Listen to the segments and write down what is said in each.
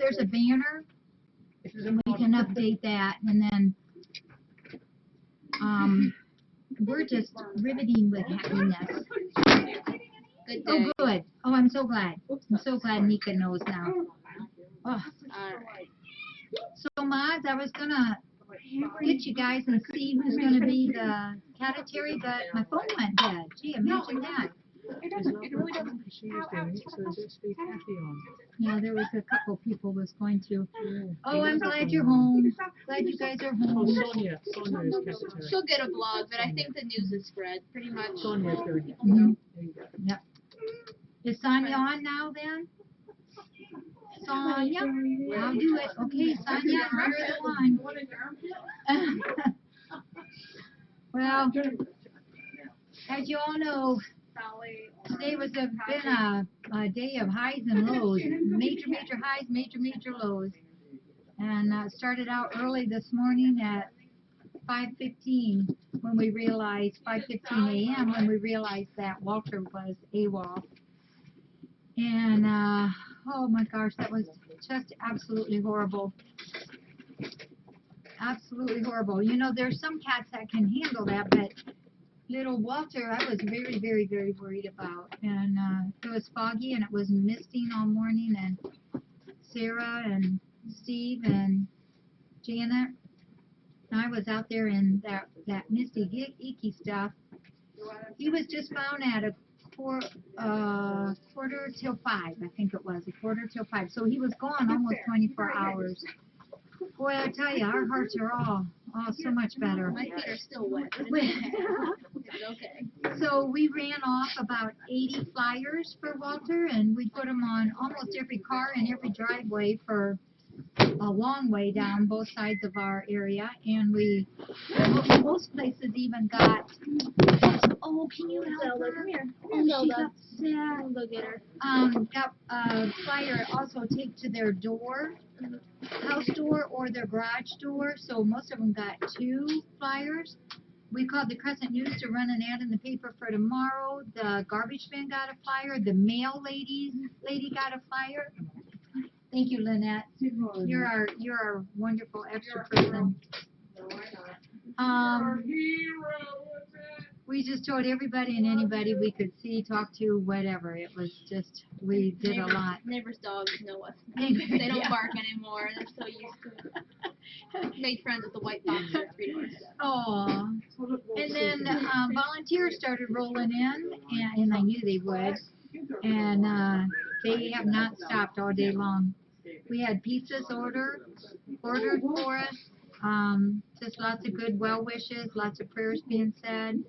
there's a banner. We can update that, and then we're just riveting with happiness. Good day. Oh, good. Oh, I'm so glad. I'm so glad Nika knows now. Oh. Alright. So, Mods, I was gonna get you guys and see who's gonna be the category, but my phone went dead. Gee, imagine that. It really doesn't. She was doing it, so just be Kathy on. Yeah, there was a couple people was going to. Yeah. Oh, I'm glad you're home. Glad you guys are Oh, home. Sonia is secretary. She'll get a blog, but I think the news is spread pretty much. Sonia's doing it. Mhm. There you go. Yep. Is Sonia on now then? Sonia? I'll do it. Okay, Sonia, you're the one. Well, as you all know, today been a day of highs and lows, major highs, major lows, and started out early this morning at 5:15 when we realized 5:15 a.m. when we realized that Walter was AWOL, and oh my gosh, that was just absolutely horrible. Absolutely horrible. You know, there's some cats that can handle that, but little Walter, I was very worried about. And it was foggy and it was misting all morning, and Sarah and Steve and Janet, and I was out there in that misty, icky stuff. He was just found at a quarter till 5, I think it was, a quarter till 5. So he was gone almost 24 hours. Boy, I tell you, our hearts are all so much better. My feet are still wet. It's okay. So we ran off about 80 flyers for Walter, and we put them on almost every car and every driveway for a long way down both sides of our area, and we most places even got. Oh, can you help her? Come here. Oh, she's upset. I'll go get her. Got a flyer also taped to their door, house door or their garage door, so most of them got 2 flyers. We called the Crescent News to run an ad in the paper for tomorrow. The garbage man got a flyer. The mail lady got a flyer. Thank you, Lynette. You're our wonderful extra person. We just told everybody and anybody we could see, talk to, whatever. It was just, we did a lot. Neighbors' dogs know us. Neighbors, They don't yeah. bark anymore. They're so used to it. Made friends with the white fox at 3 doors. Aw. And then volunteers started rolling in, and I knew they would. And they have not stopped all day long. We had pizzas ordered for us. Just lots of good well wishes, lots of prayers being said.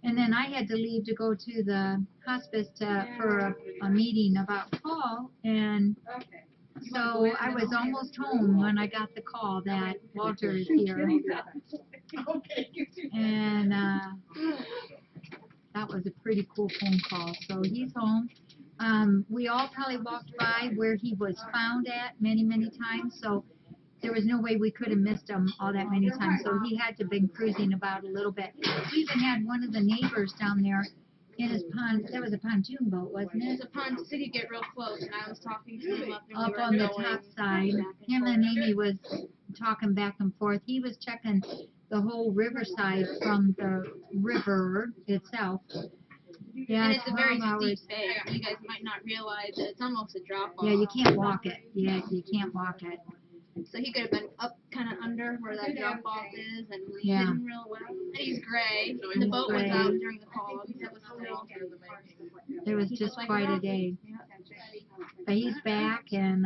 And then I had to leave to go to the hospice for a meeting about Paul, and so I was almost home when I got the call that Walter is here. And that was a pretty cool phone call. So he's home. We all probably walked by where he was found at many times, so there was no way we could have missed him all that many times. So he had to have been cruising about a little bit. We even had one of the neighbors down there in his pond. That was a pontoon boat, wasn't It it? was a pond, so he could get real close, and I was talking to him up, and we Up were on the going top side. Him and Amy was talking back and forth. He was checking the whole riverside from the river itself. Yeah, and it's a very 12 hours. steep bay. You guys might not realize that it's almost a drop off. Yeah, you can't walk it. Yeah, you can't walk it. So he could have been up kind of under where that drop off is and Yeah. hidden real well. And he's gray. And the He's boat was gray. out during the fog. It was still. It was just quite a day. But he's back, and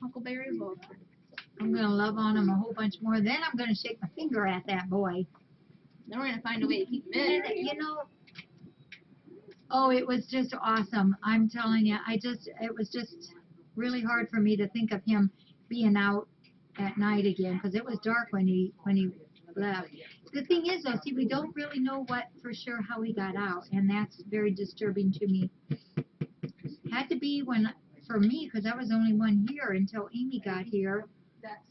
Huckleberry Walter. I'm going to love on him a whole bunch more. Then I'm going to shake my finger at that boy. Then we're going to find a way to keep him in. And, you know, oh, it was just awesome. I'm telling you, it was just really hard for me to think of him being out at night again, because it was dark when he left. The thing is, though, see, we don't really know what for sure how he got out, and that's very disturbing to me. Had to be for me, because I was the only one here until Amy got here.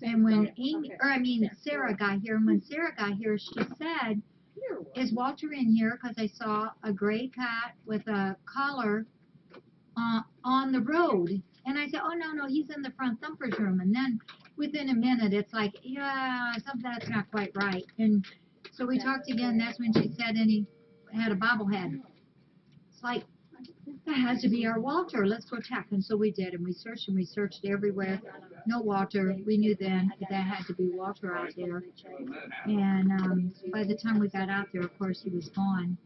And when Sarah got here, and when Sarah got here, she said, "Is Walter in here?" Because I saw a gray cat with a collar on the road. And I said, oh, no, he's in the front thumper's room. And then within a minute, it's like, yeah, that's not quite right. And so we talked again. That's when she said, and he had a bobblehead. It's like, that has to be our Walter. Let's go check. And so we did. And we searched everywhere. No Walter. We knew then that had to be Walter out there. And by the time we got out there, of course, he was gone.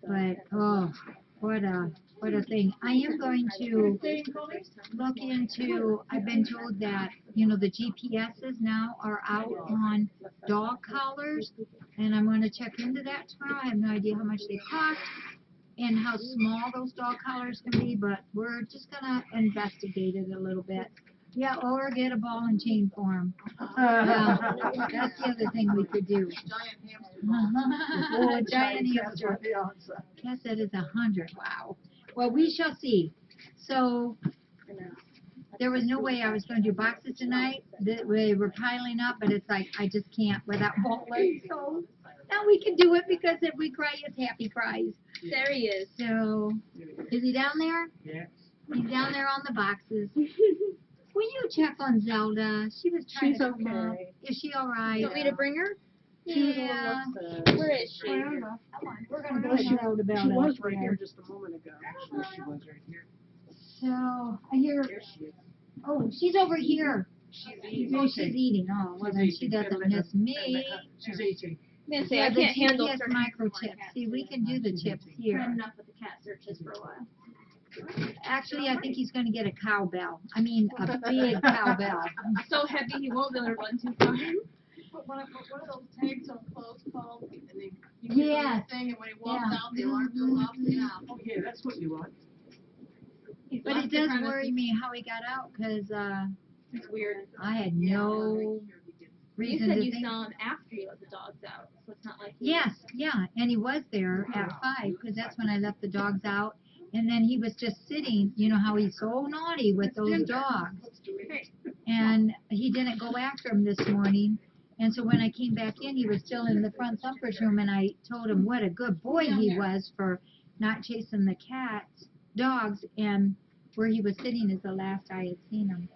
But, oh, what a thing. I am going to look into, I've been told that, you know, the GPSs now are out on dog collars, and I'm going to check into that tomorrow. I have no idea how much they cost and how small those dog collars can be, but we're just going to investigate it a little bit. Yeah, or get a ball and chain for them. Yeah, that's the other thing we could do. Oh, a giant hamster. Cass said it's 100. Wow. Well, we shall see. So, there was no way I was going to do boxes tonight. We were piling up, but it's like, I just can't without bowling. So, now we can do it because if we cry, it's happy cries. There he is. So, is he down there? Yes. He's down there on the boxes. Will you check on Zelda? She was trying She's to come up. okay. Is she all right? You want me to bring her? Yeah. Where is she? We're going to go shout about She it. was right here just a moment ago. She was right here. So, I hear, Here she is. oh, she's over here. She's Oh, she's eating. Oh, well then she doesn't miss me. She's 18. Man, say Yeah, I the can't handle GPS searching for my microchips. cat. See, we can do the chips here. Had enough with the cat searches for a while. Actually, I think he's going to get a cowbell. I mean, a big cowbell. So heavy he won't be able to run too far. Put one of those tags on clothes called, and then you get Yes. on the thing, and when he walks Yeah. out, the alarm goes off. Yeah. Oh, yeah, that's what you want. But it does worry me how he got out because It's weird. I had no You reason said to you think. saw him after you let the dogs out, so it's not like Yes, yeah, and he was there at 5 because that's when I left the dogs out. And then he was just sitting, you know how he's so naughty with those dogs. And he didn't go after him this morning. And so when I came back in, he was still in the front thumper's room, and I told him what a good boy he was for not chasing the dogs, and where he was sitting is the last I had seen him.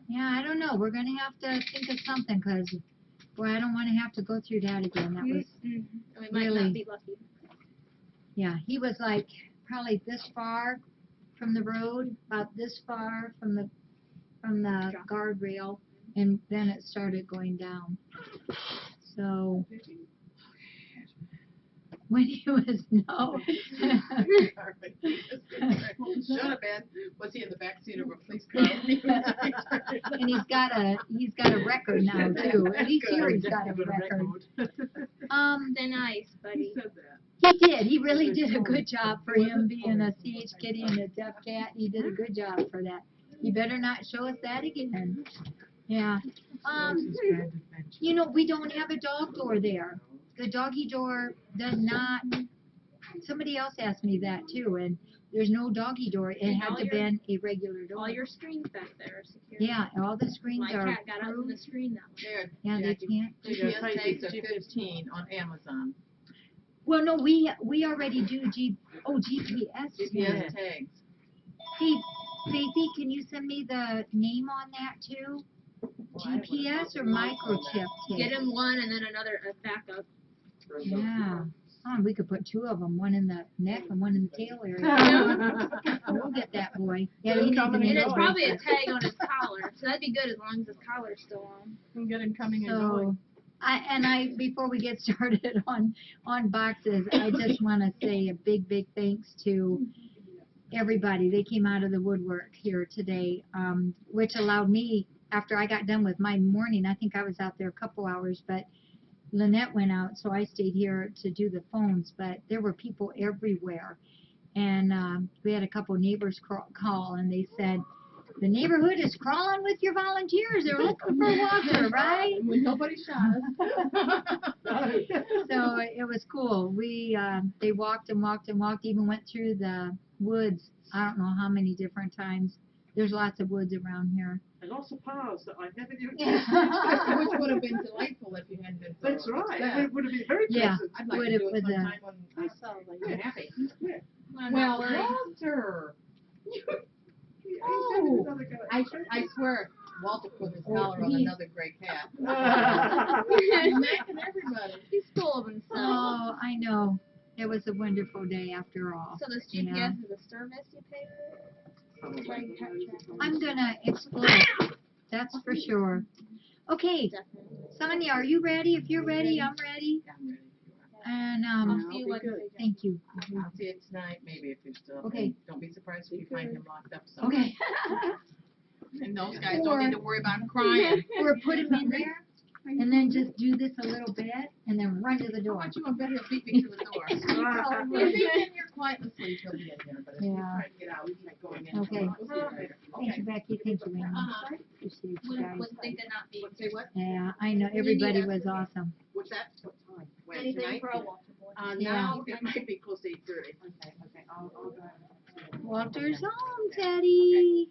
Yeah, I don't know. We're going to have to think of something because, boy, I don't want to have to go through that again. That was, we might really- not be lucky. yeah, he was like probably this far from the road, about this far from the guardrail, and then it started going down. So when he was no. Should have been. Was he in the back seat of a police car? And he's got a record now too. At least here he's got a record. Thin ice, buddy. said that. He did. He really did a good job for him being a CH kitty and a deaf cat. He did a good job for that. He better not show us that again. Yeah. You know, we don't have a dog door there. The doggy door does not. Somebody else asked me that too, and there's no doggy door. It And had all to your- been a regular door. All your screens back there are secure. Yeah, all the screens My are. cat got out from the screen that way. Yeah, they can't. GPS tags are 15 on Amazon. Well, no, we already do GPS. GPS tags. Hey, Faithy, can you send me the name on that too? GPS or microchip Get tape? him one and then another backup. Yeah. Oh, we could put 2 of them, one in the neck and one in the tail area. We'll get that boy. Yeah, he needs to And be it's going. probably a tag on his collar, so that'd be good as long as his collar's still on. And get him coming and So, going. before we get started on boxes, I just want to say a big thanks to everybody. They came out of the woodwork here today, which allowed me, after I got done with my morning, I think I was out there a couple hours, but Lynette went out, so I stayed here to do the phones, but there were people everywhere. And we had a couple neighbors call, and they said, the neighborhood is crawling with your volunteers. They're looking for Walter, right? When nobody shot us. So it was cool. They walked and walked and walked, even went through the woods. I don't know how many different times. There's lots of woods around here. And also paths that I never knew Which would have been delightful if you hadn't been so That's right. upset. It would have been very Yeah. pleasant. I'd like Would to it do it was a- sometime when I saw like you're happy. Yeah. Well, Well, not worry. Walter. Oh, I swear, Walter put his collar on another gray cat. He's smacking everybody. He's full of himself. Oh, I know. It was a wonderful day after all. So this GPS is a service you pay for? I'm gonna explore. That's for sure. Okay, Definitely. Sonia, are you ready? If you're ready, I'm ready. I'm ready. And I'll see you Wednesday. thank you. I'll see you tonight, maybe if you're still. Okay. Don't be surprised if you find him locked up somewhere. Okay. And those guys don't need to worry about him crying. Or put him in there, and then just do this a little bit, and then run to the How door. about you and better beat me to the door? If he's in here quietly asleep, he'll be in here, but if you Yeah. try to get out, he's like going in. Okay. We'll see you later. Thank Okay. you, Becky. Thank you, Amy. Uh-huh. Appreciate you guys. Wouldn't think that not be. Say what? Yeah, I know. Everybody was awesome. What's that? What time? When, Anything tonight? for a Walter boy. Yeah. Now, it might be close to 8:30. Okay, I'll go. Walter's home, Teddy.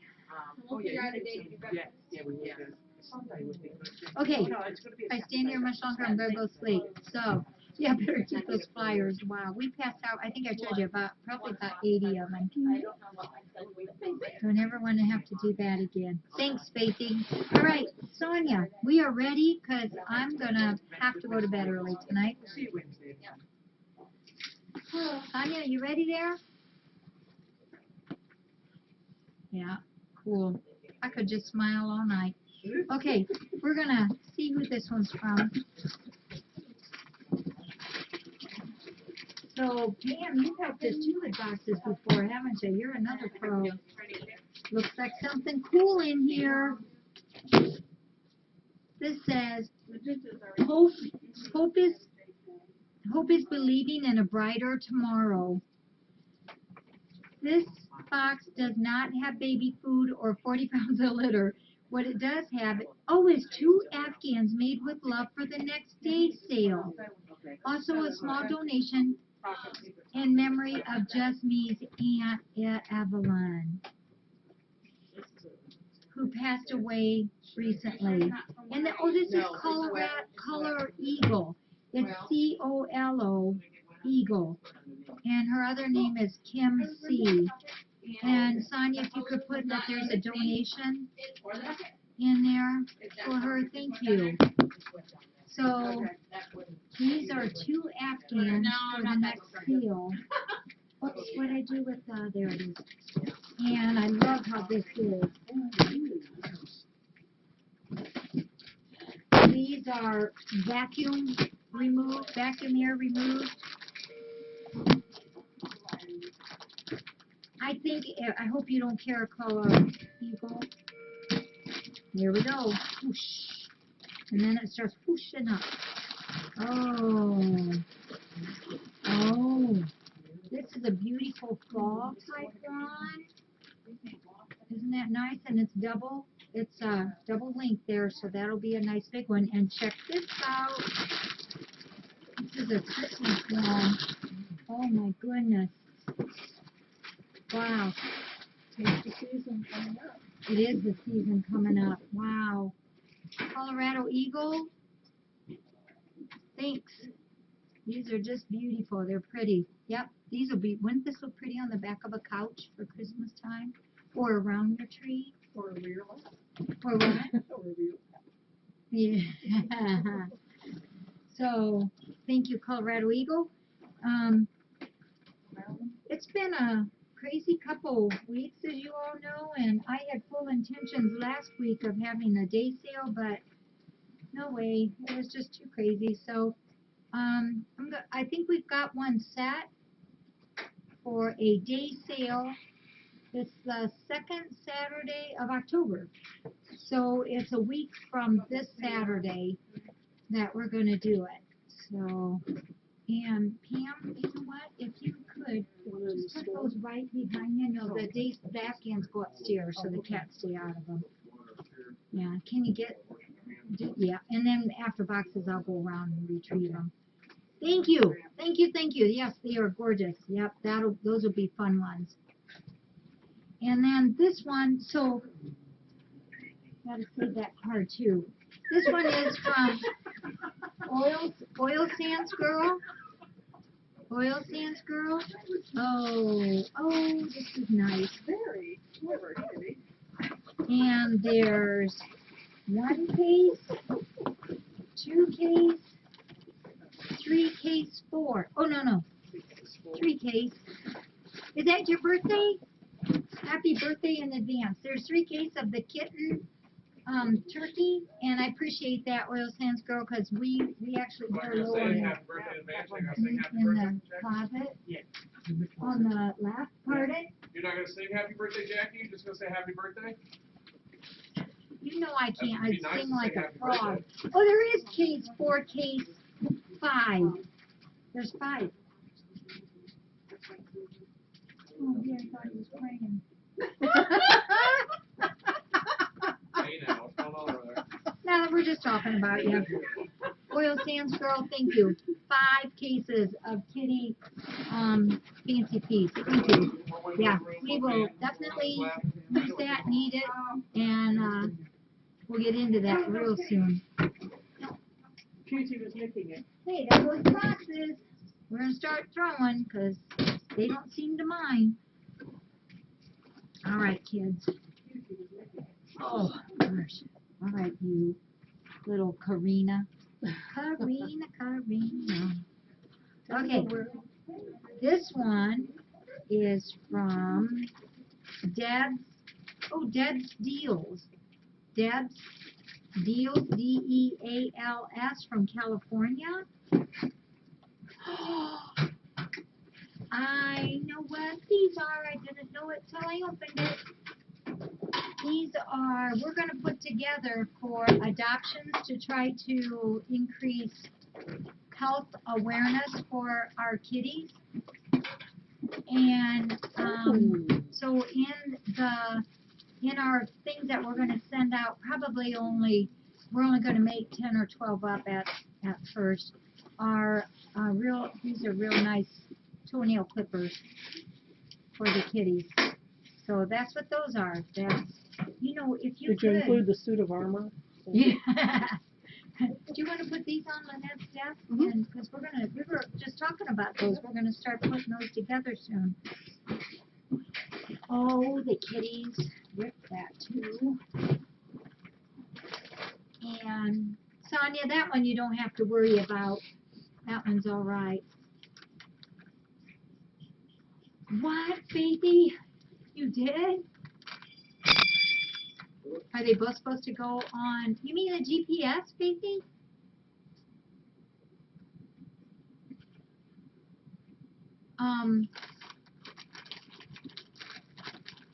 We'll figure out a day to do Yeah, breakfast. yeah, we will. Sunday would be good. Okay. Oh, no, it's gonna be a If I stand here much longer, I'm gonna go sleep. So, yeah, better keep those flyers. Wow, we passed out, I think I told you probably about 80 of them. I don't know what I said. So I never want to have to do that again. Thanks, Faithy. All right, Sonia, we are ready, because I'm gonna have to go to bed early tonight. See you Wednesday. Sonia, you ready there? Yeah, cool. I could just smile all night. Okay, we're gonna see who this one's from. So Pam, you've helped us too with boxes before, haven't you? You're another pro. Looks like something cool in here. This says, hope is believing in a brighter tomorrow. This box does not have baby food or 40 pounds of litter. What it does have, is 2 Afghans made with love for the next day sale. Also a small donation in memory of Jasmine's Aunt Evelyn, who passed away recently. And this is Color Eagle. It's COLO Eagle. And her other name is Kim C. And Sonia, if you could put that there's a donation in there for her, thank you. So these are 2 Afghans for the next sale. Oops, what I do with there it is. And I love how this is. These are vacuum air removed. I hope you don't care, Color Eagle. Here we go. Whoosh. And then it starts whooshing up. Oh. This is a beautiful fall type one. Isn't that nice? And it's double length there, so that'll be a nice big one. And check this out. This is a Christmas one. Oh my goodness. Wow. It's the season coming up. It is the season coming up. Wow. Colorado Eagle. Thanks. These are just beautiful. They're pretty. Yep. Wouldn't this look pretty on the back of a couch for Christmas time? Or around your tree? Or a real. Or what? Or a real. Yeah. So, thank you, Colorado Eagle. It's been a crazy couple weeks, as you all know, and I had full intentions last week of having a day sale, but no way. It was just too crazy. So, I think we've got one set for a day sale. It's the second Saturday of October. So it's a week from this Saturday that we're going to do it. So, and Pam, you know what? If you could, just put those right behind you. No, the Afghans go upstairs so the cats stay out of them. Yeah, can you yeah, and then after boxes, I'll go around and retrieve them. Thank you. Thank you, thank you. Yes, they are gorgeous. Yep, those will be fun ones. And then this one, so, gotta save that card too. This one is from Oil Sands Girl. Oil Sands Girl. Oh, this is nice. Very clever, isn't he? And there's 1 case, 2 case, 3 case 4. Oh, no. 3 case. Is that your birthday? Happy birthday in advance. There's 3 case of the kitten turkey, and I appreciate that, Oil Sands girl, because we actually So go you're low saying on happy birthday in advance, you're gonna the sing happy in birthday, the Jackie? closet Yeah. on the left. Pardon? You're not gonna sing happy birthday, Jackie? You're just gonna say happy birthday? You know I can't. That'd I be nice sing to like say a happy frog. birthday. Oh, there is case 4, case 5. There's 5. Oh, yeah, I thought he was praying. Hey now, what's going on over there? No, we're just talking about you. Oil Sands girl, thank you. 5 cases of kitty fancy feast. Thank you. Yeah, we will definitely use that, need it, and we'll get into that real soon. Cutie was licking it. Hey, there goes the boxes. We're gonna start throwing because they don't seem to mind. All right, kids. Oh, gosh. All right, you little Karina. Karina. Okay, this one is from Deb's. Oh, Deb's Deals. Deb's Deals, Deals from California. I know what these are. I didn't know it till I opened it. These are, we're going to put together for adoptions to try to increase health awareness for our kitties. And so in our things that we're going to send out, we're only going to make 10 or 12 up at first. These are real nice toenail clippers for the kitties. So that's what those are. That's, if you Did you could. include the suit of armor? Yeah. Do you want to put these on Lynette's desk? And because we were just talking about those. We're gonna start putting those together soon. Oh, the kitties ripped that too. And Sonia, that one you don't have to worry about. That one's all right. What, baby? You did? Are they both supposed to go on? You mean the GPS, baby?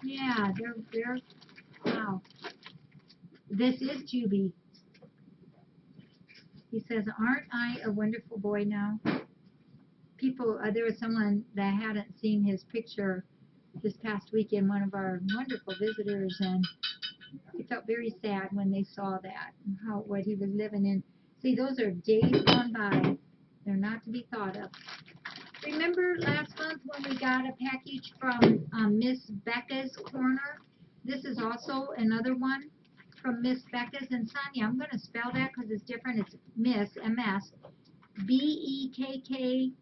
Yeah, they're, wow. This is Juby. He says, aren't I a wonderful boy now? There was someone that hadn't seen his picture this past weekend, one of our wonderful visitors, and he felt very sad when they saw that and what he was living in. See, those are days gone by. They're not to be thought of. Remember last month when we got a package from Miss Becca's Corner? This is also another one from Miss Becca's. And Sonia, I'm going to spell that because it's different. It's Miss, M-S, B-E-K-K-A-H.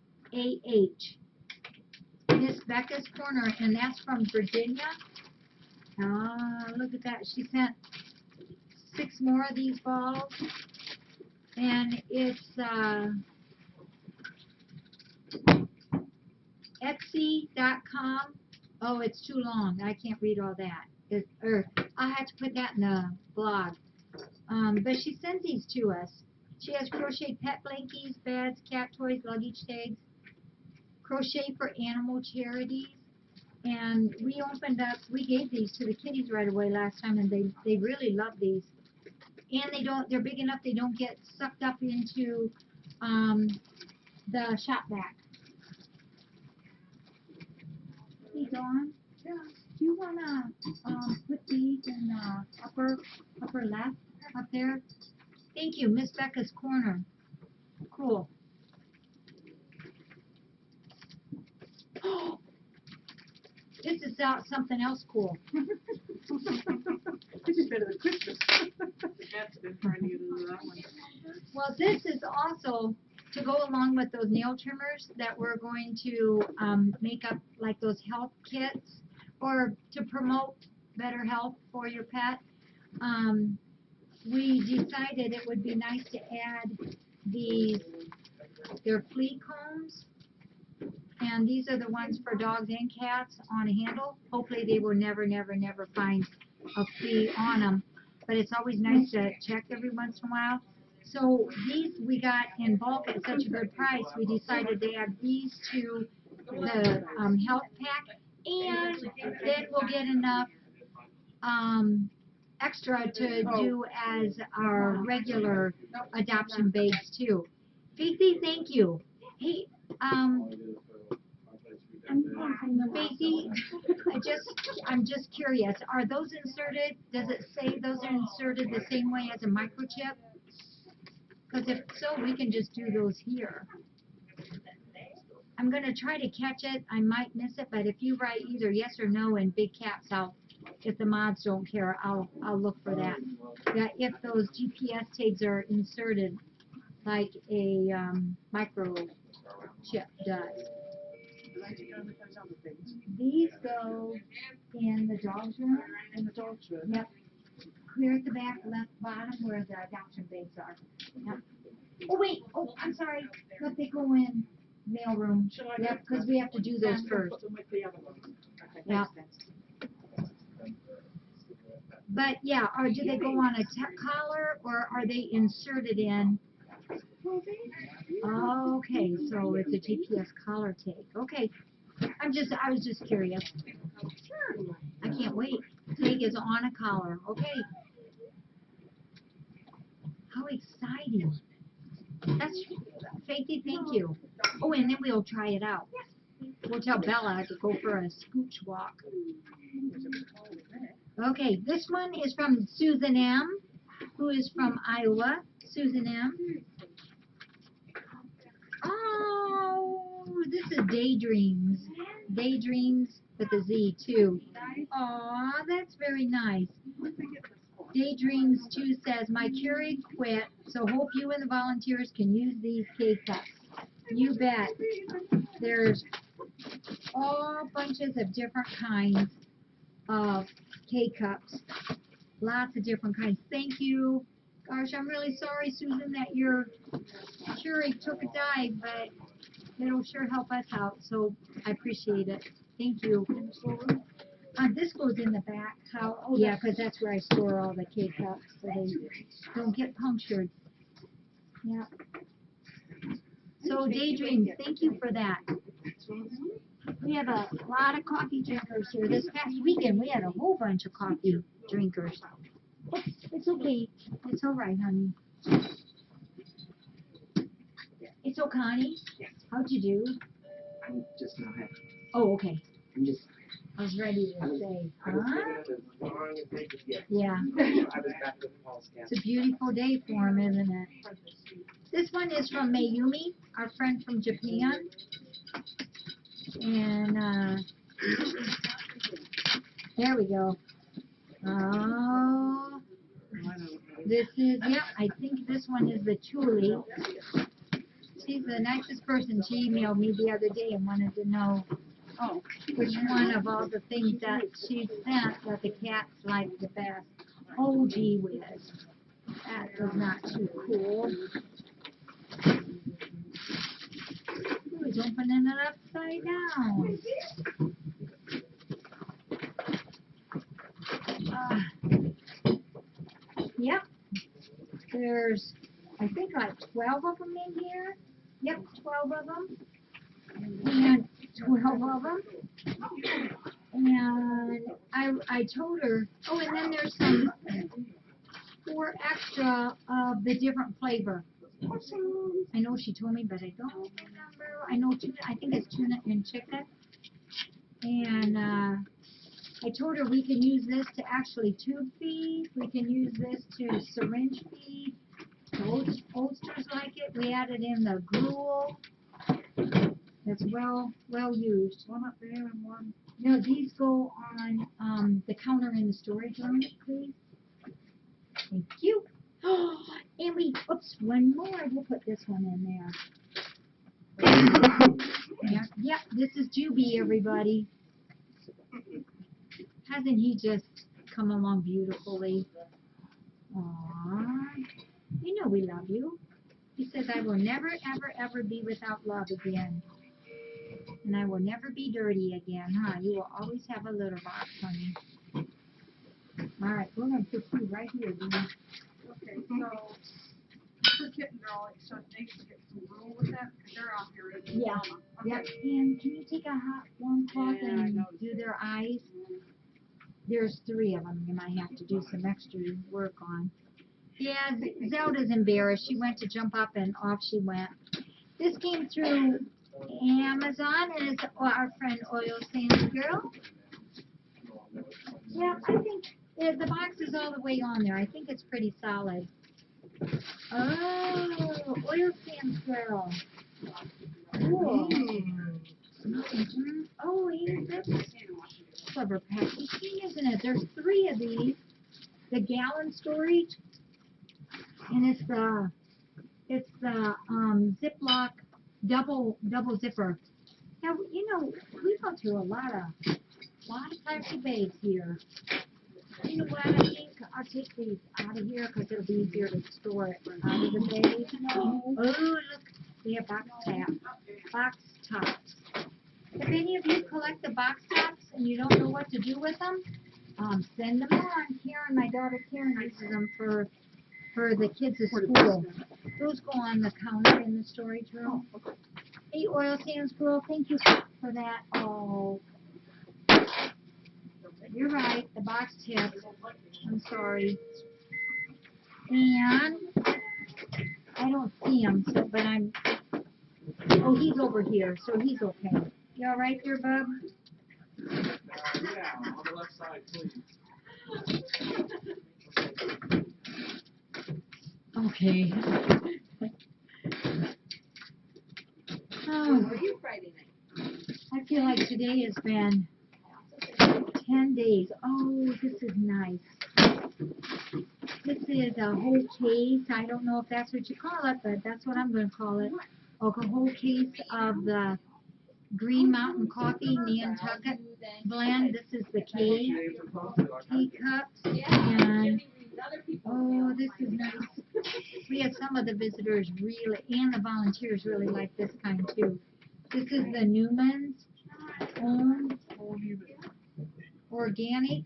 Miss Becca's Corner, and that's from Virginia. Look at that. She sent 6 more of these balls. And it's Etsy.com. Oh, it's too long. I can't read all that. I'll have to put that in the blog. But she sent these to us. She has crocheted pet blankies, beds, cat toys, luggage tags, crochet for animal charities. And we gave these to the kitties right away last time, and they really love these. And they're big enough they don't get sucked up into the shop vac. Hey, Dawn, do you want to put these in the upper left up there? Thank you, Miss Becca's Corner. Cool. This is something else cool. This is better than Christmas. That's been trying to get into that one. Well, this is also to go along with those nail trimmers that we're going to make up like those health kits, or to promote better health for your pet. We decided it would be nice to add their flea combs. And these are the ones for dogs and cats on a handle. Hopefully they will never, never, never find a flea on them. But it's always nice to check every once in a while. So these we got in bulk at such a good price, we decided to add these to the health pack. And then we'll get enough extra to do as our regular adoption bags too. Faithy, thank you. Hey, Faithy, I'm just curious. Are those inserted? Does it say those are inserted the same way as a microchip? Because if so, we can just do those here. I'm gonna try to catch it. I might miss it, but if you write either yes or no in big caps, if the mods don't care, I'll look for that. Yeah, if those GPS tags are inserted like a microchip does. These go in the dog's room. In the dog's room. Yep. Clear at the back, left bottom, where the adoption bags are. Yep. Oh wait, I'm sorry. Look, they go in mail room. Should I Yep, because we have to do those first. Put them with the other ones. Okay, Yeah. But yeah, or do they go on a collar or are they inserted in? Okay, so it's a GPS collar tag. Okay, I was just curious. I can't wait. Tag is on a collar. Okay. How exciting! That's Faithy. Thank you. Oh, and then we'll try it out. We'll tell Bella to go for a scooch walk. Okay, this one is from Susan M., who is from Iowa. Susan M. Oh, this is Daydreams. Daydreams with a Z, too. Aw, that's very nice. Daydreams 2 says, my Keurig quit, so hope you and the volunteers can use these K-Cups. You bet. There's all bunches of different kinds of K-Cups. Lots of different kinds. Thank you. Gosh, I'm really sorry, Susan, that your Keurig took a dive, but it'll sure help us out, so I appreciate it. Thank you. This goes in the back. Yeah, because that's where I store all the K-Cups, so they don't get punctured. Yeah. So, Daydreams, thank you for that. We have a lot of coffee drinkers here. This past weekend, we had a whole bunch of coffee drinkers. Oops, it's okay. It's all right, honey. It's Connie. How'd you do? I'm just not happy. Oh, okay. I'm just. I was ready to say, I was huh? thinking of as long as they could get. Yeah. I was back with Paul's cat. It's a beautiful day for him, isn't it? This one is from Mayumi, our friend from Japan. And, there we go. Oh, this is, yep, I think this one is the Thule. She's the nicest person. She emailed me the other day and wanted to know which one of all the things that she sent that the cats like the best. Oh, gee whiz. That was not too cool. Who's opening it upside down? Yep. There's, I think, like 12 of them in here. Yep, 12 of them. And 12 of them. And I told her, oh, and then there's some 4 extra of the different flavor. I know she told me, but I don't remember. I know tuna, I think it's tuna and chicken. And I told her we can use this to actually tube feed. We can use this to syringe feed. The oldsters like it. We added in the gruel. It's well used. One up there and one. No, these go on the counter in the storage room, please. Thank you. And oops, one more. We'll put this one in there. Yep, this is Juby, everybody. Hasn't he just come along beautifully. Aww. You know we love you. He says, I will never, ever, ever be without love again. And I will never be dirty again, huh? You will always have a litter box, honey. All right, we're going to put you right here, Dee. Okay, so, for kitten girl, so they should get some room with that, because they're off your edge. Yeah. Yep. And can you take a hot warm cloth Yeah, I and noticed do their eyes? There's 3 of them. You might have to do some extra work on. Yeah, Zelda's embarrassed. She went to jump up and off she went. This came through Amazon and it's our friend Oil Sands Girl. Yeah, I think the box is all the way on there. I think it's pretty solid. Oh, Oil Sands Girl. Cool. Mm-hmm. Oh, yeah, that's clever packaging, isn't it? There's 3 of these. The gallon storage, and it's the Ziploc double zipper. Now you know we go through a lot of plastic bags here. You know what? I think I'll take these out of here because it'll be easier to store it out of the bag. Oh, look, they have box tops. If any of you collect the box tops and you don't know what to do with them, send them on. Karen, my daughter Karen uses them for the kids at school. Those go on the counter in the storage room. Hey, Oil Sands Girl, thank you for that. Oh, you're right, the box tipped. I'm sorry. And I don't see him, so, but oh, he's over here, so he's okay. You all right there, bub? Yeah, on the left side, please. Okay. Oh, Were you Friday night? I feel like today has been 10 days. Oh, this is nice. This is a whole case. I don't know if that's what you call it, but that's what I'm going to call it. A whole case of the Green Mountain Coffee Nantucket blend. This is the K cups. And oh, this is nice. We had some of the visitors really, and the volunteers really like this kind too. This is the Newman's own organic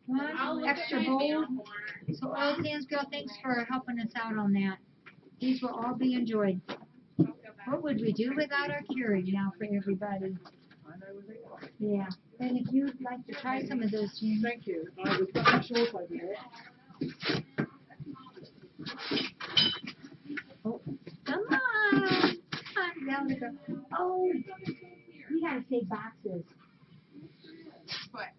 one, extra bold. So Oil Sands Girl, thanks for helping us out on that. These will all be enjoyed. What would we do without our Keurig now for everybody? Yeah. And if you'd like to try some of those, Jean. Thank you. I was not sure if I did it. Oh, come on. Come on, Zelda. Oh, we gotta save boxes. What?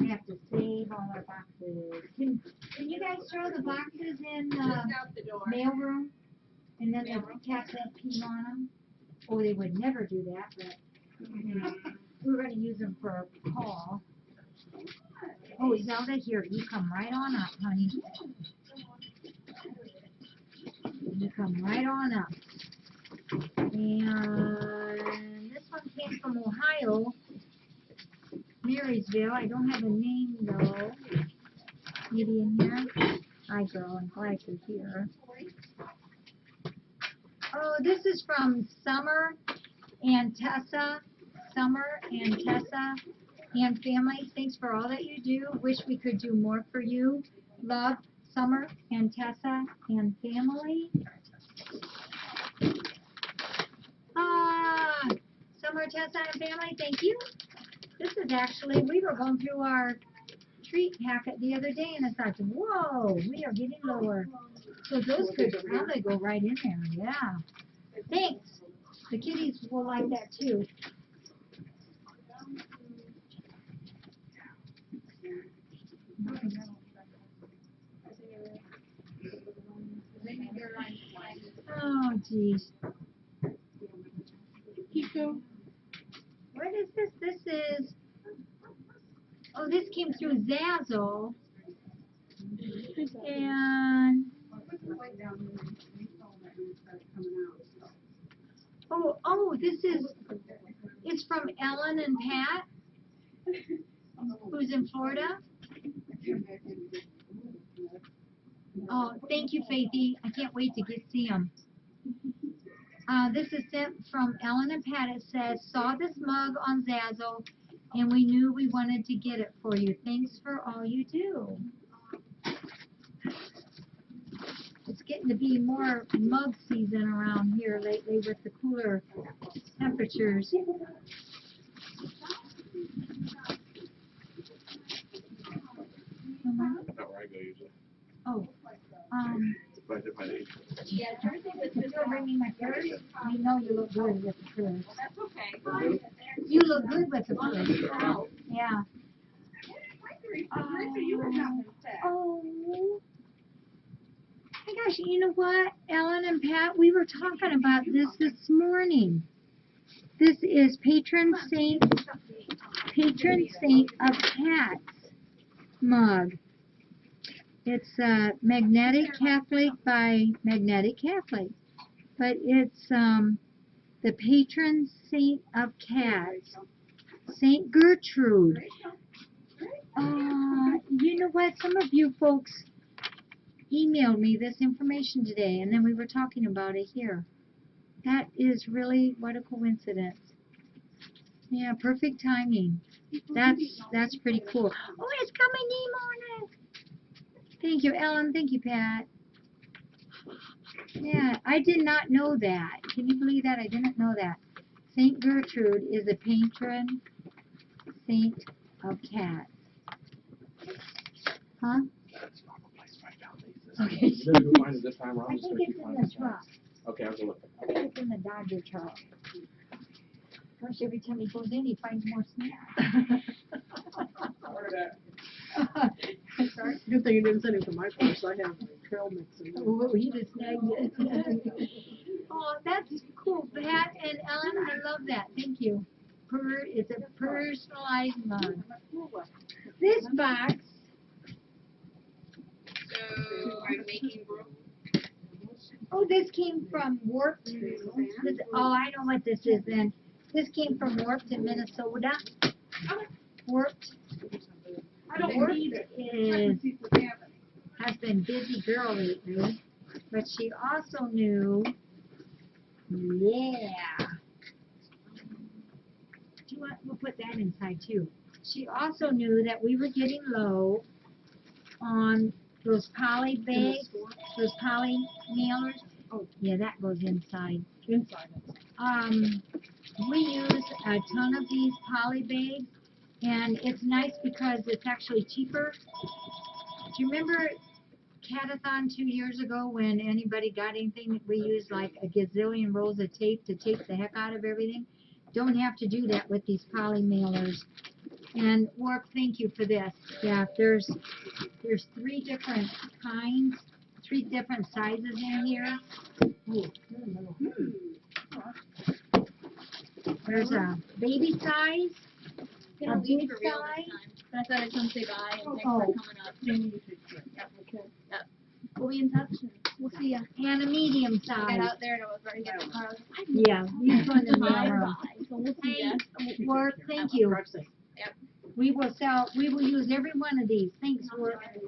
We have to save all our boxes. Can you guys throw the boxes in the Out the door. mailroom? And then the cats won't pee on them? Oh, they would never do that, but we're gonna use them for a call. Oh, Zelda, here, you come right on up, honey. You come right on up. And this one came from Ohio, Marysville. I don't have a name though. Maybe in here. Hi, girl. I'm glad you're here. Oh, this is from Summer and Tessa. Summer and Tessa and family. Thanks for all that you do. Wish we could do more for you. Love, Summer and Tessa and family. Summer, Tessa and family, thank you. This is actually, we were going through our treat packet the other day and I thought, whoa, we are getting lower. So those could probably go right in there, yeah. Thanks. The kitties will like that too. Oh, geez. Kiko. What is this? This is, oh, this came through Zazzle. And, oh, this is, it's from Ellen and Pat, who's in Florida. Oh, thank you, Faithy. I can't wait to see them. This is sent from Ellen and Pat. It says, saw this mug on Zazzle, and we knew we wanted to get it for you. Thanks for all you do. It's getting to be more mug season around here lately with the cooler temperatures. Not where I go usually. Oh, But if I need. you're bringing my purse? I know you look good with the purse. That's okay. You look good with the purse. Yeah. Oh. My gosh, you know what, Ellen and Pat, we were talking about this morning. This is patron saint of cats mug. It's Magnetic Catholic by Magnetic Catholic, but it's the patron saint of cats, Saint Gertrude. You know what? Some of you folks emailed me this information today, and then we were talking about it here. That is really, what a coincidence. Yeah, perfect timing. That's pretty cool. Oh, it's got my name on it. Thank you, Ellen. Thank you, Pat. Yeah, I did not know that. Can you believe that? I didn't know that. Saint Gertrude is a patron saint of cats. Huh? Okay. You better go find it this time, or I I'm just think gonna it's keep in finding the it. truck. Okay, I'll go look. I think it's in the Dodger truck. Gosh, every time he goes in, he finds more snacks. Good thing you didn't send it to my purse. I have trail mix in there. Oh, he just snagged it. Oh, that's cool, Pat and Ellen. I love that. Thank you. It's a personalized mug. This box. So I'm making brew. Oh, this came from Warped. Oh, I know what this is then. This came from Warped in Minnesota. Warped. I don't Warped need it. is has been busy girl lately, but she also knew. Yeah. Do you want? We'll put that inside too. She also knew that we were getting low on those poly bags, those poly mailers. Oh, yeah, that goes inside. Inside. We use a ton of these poly bags, and it's nice because it's actually cheaper. Do you remember Catathon 2 years ago when anybody got anything? We used like a gazillion rolls of tape to tape the heck out of everything. Don't have to do that with these poly mailers. And Warp, thank you for this. Yeah, there's 3 different kinds, 3 different sizes in here. There's a baby size, Gonna a leave big for real this size. time. But I thought I'd come say bye and thanks Oh. for coming up. Yep. Yep. We'll be in touch and we'll see ya. And a medium I got size. out there and I was ready to get in the car. I was like, Yeah, he's going to mail bye her. bye. So we'll see ya. Warp, thank you. Drive safe. We will use every one of these. Thanks, Warp. Alright,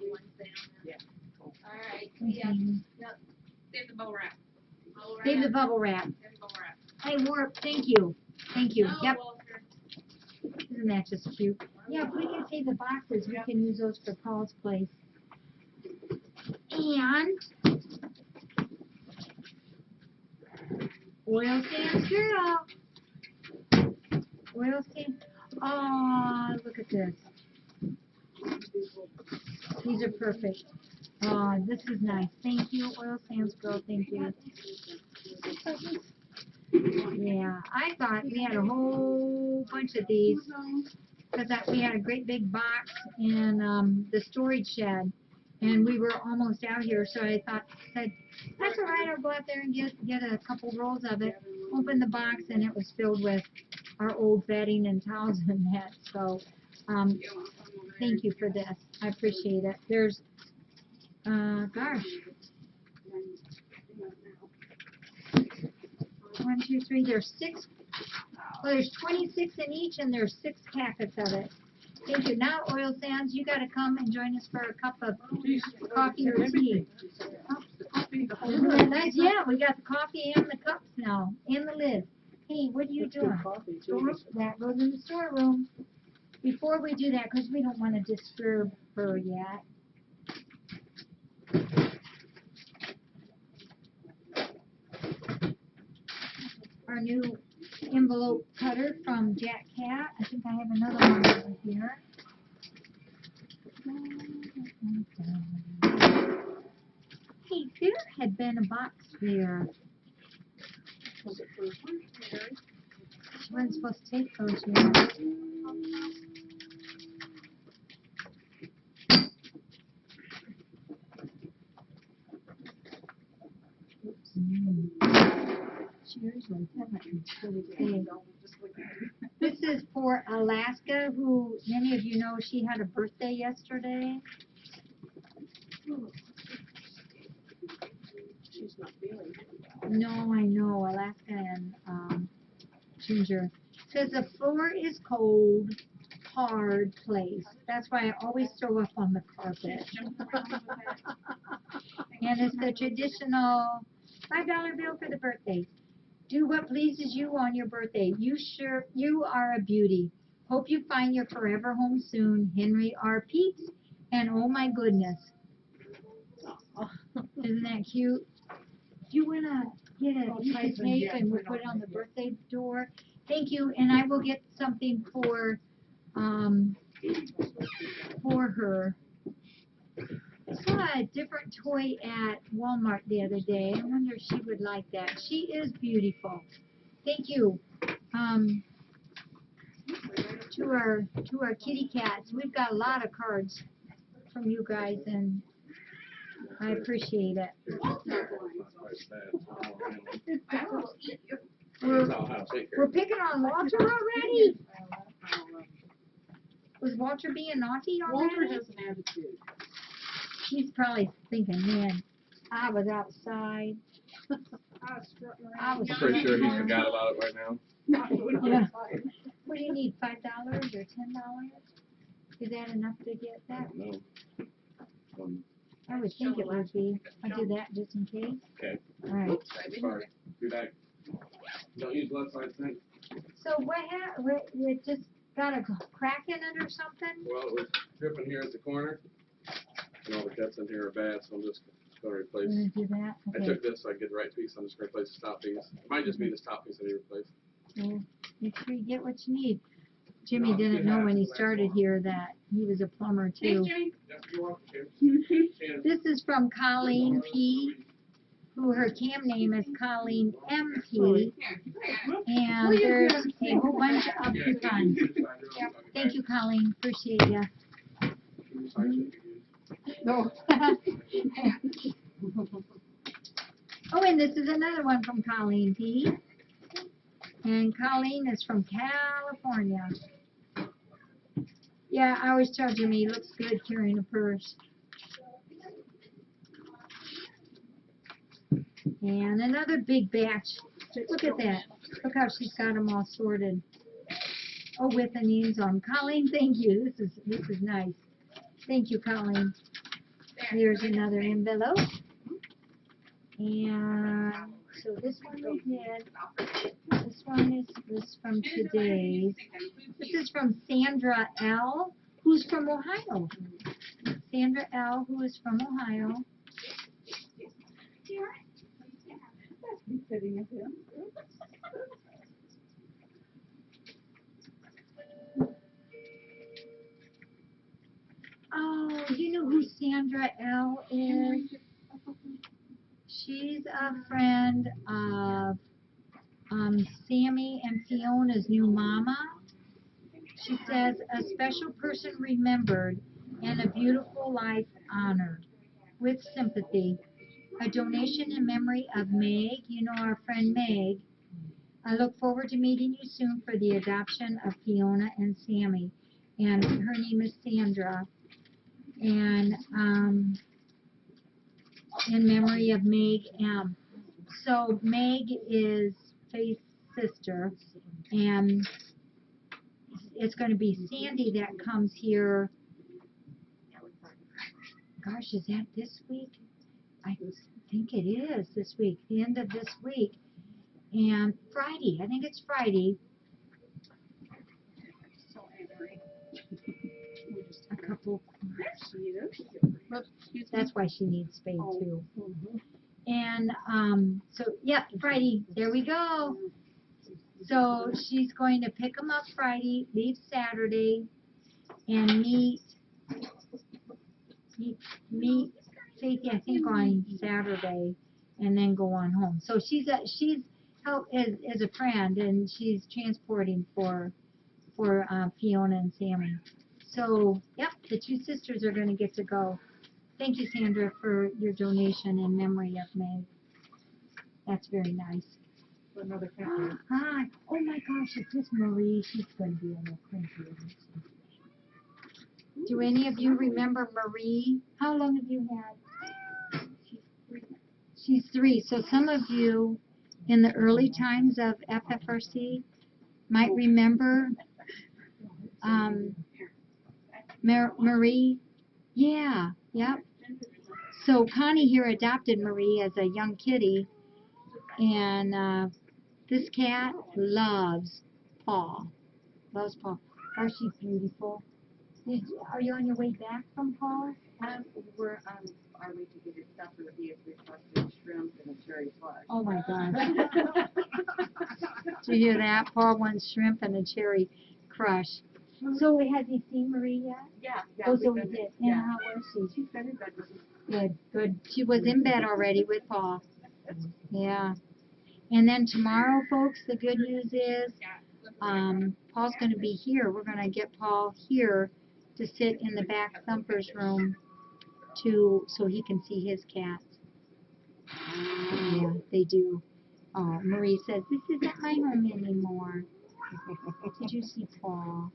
see ya. Yep. Save the bow wrap. Save the bubble wrap. Save the bow wrap. Hey, Warp, thank you. Thank you. No, Yep. Walter. Isn't that just cute? Yeah, if we can save the boxes, we can use those for Paul's place. And oil sands girl. Oil sands. Oh, look at this. These are perfect. Oh, this is nice. Thank you, oil sands girl. Thank you. Yeah, I thought we had a whole bunch of these because we had a great big box in the storage shed, and we were almost out here. So I said, that's all right. I'll go out there and get a couple rolls of it. Opened the box, and it was filled with our old bedding and towels and that. So, thank you for this. I appreciate it. There's, gosh. 1, 2, 3. There's 6. Well, there's 26 in each, and there's 6 packets of it. Thank you. Now, Oil Sands, you gotta come and join us for a cup of Geez, coffee or tea. everything. Coffee, the whole Isn't that thing. nice? Yeah, we got the coffee and the cups now, and the lid. Hey, what are you That's good doing? coffee, Go too. up, that goes in the storeroom. Before we do that, because we don't want to disturb her yet. Our new envelope cutter from Jack Cat. I think I have another one over here. Hey, there had been a box there. Was it first one? Mary? She wasn't supposed to take those yet. Cheers, and this is for Alaska, who many of you know she had a birthday yesterday. She's not feeling it. No, I know, Alaska and Ginger. Says the floor is cold, hard place. That's why I always throw up on the carpet. And it's the traditional $5 bill for the birthday. Do what pleases you on your birthday. You are a beauty. Hope you find your forever home soon, Henry R. Peets. And oh my goodness, isn't that cute? Do you wanna get a piece of tape and we'll put it on the birthday door? Thank you, and I will get something for her. I saw a different toy at Walmart the other day. I wonder if she would like that. She is beautiful. Thank you. To our kitty cats. We've got a lot of cards from you guys, and I appreciate it. It's not quite bad. We're, That's how I take care we're of it. picking on Walter already. Was Walter being naughty already? Walter has an attitude. He's probably thinking, man, I was outside. I was I'm pretty sure he strutting forgot around." about it right now. Yeah. What do you need, $5 or $10? Is that enough to get that? No. I would think it would be. I'll do that just in case. Okay. All right. Sorry. Do that. Don't use left side sink. So it just got a crack in it or something? Well, it was dripping here at the corner, and all the cuts in here are bad, so I'm just gonna We're replace. gonna do that? I Okay. took this so I could get the right piece, I'm just gonna replace the stop piece. It might just be this top piece I need to replace. So make sure you get what you need. Jimmy didn't know when he started here that he was a plumber too. Yep, you're welcome, Kim. This is from Colleen P., who her cam name is Colleen MP, and there's a whole bunch of coupons. Thank you, Colleen, appreciate ya. No. Oh, and this is another one from Colleen P. And Colleen is from California. Yeah, I always tell Jimmy he looks good carrying a purse. And another big batch. Look at that. Look how she's got them all sorted. Oh, with the names on. Colleen, thank you. This is nice. Thank you, Colleen. Here's another envelope. And so this one we did. This one is from today's. This is from Sandra L., who's from Ohio. Sandra L., who is from Ohio. Oh, you know who Sandra L. is? She's a friend of Sammy and Fiona's new mama. She says, a special person remembered and a beautiful life honored. With sympathy, a donation in memory of Meg, you know our friend Meg. I look forward to meeting you soon for the adoption of Fiona and Sammy. And her name is Sandra. And in memory of Meg M. So Meg is Faith's sister, and it's gonna be Sandy that comes here. Gosh, is that this week? I think it is this week, the end of this week. And Friday, I think it's Friday. So angry. A couple, She is. that's why she needs spade Oh. too. Mhm. And, so, yeah, Friday, there we go. So she's going to pick them up Friday, leave Saturday, and meet Faith, I think, on Saturday, and then go on home. So she's help as a friend, and she's transporting for Fiona and Sammy. So, yep, the two sisters are going to get to go. Thank you, Sandra, for your donation in memory of Meg. That's very nice. Another family. Hi. Oh my gosh, it's just Marie. She's going to be a little cranky, isn't she? Do any of you remember Marie? How long have you had? She's 3. So some of you in the early times of FFRC might remember Marie. Yeah, yep. So Connie here adopted Marie as a young kitty, and this cat loves Paul. Loves Paul. Oh, she's beautiful. Are you on your way back from Paul? We're on our way to get his supper. He has requested shrimp and a cherry slush. Oh my gosh. Did you hear that? Paul wants shrimp and a cherry crush. So has he seen Marie yet? Yeah. Oh, so we've he been- did. And Yeah. how was she? She's been in bed with him. Good, good. She was in bed already with Paul. Yeah. And then tomorrow, folks, the good news is, Paul's going to be here. We're going to get Paul here to sit in the back thumper's room so he can see his cats. Yeah, they do. Oh, Marie says, this isn't my home anymore. Did you see Paul?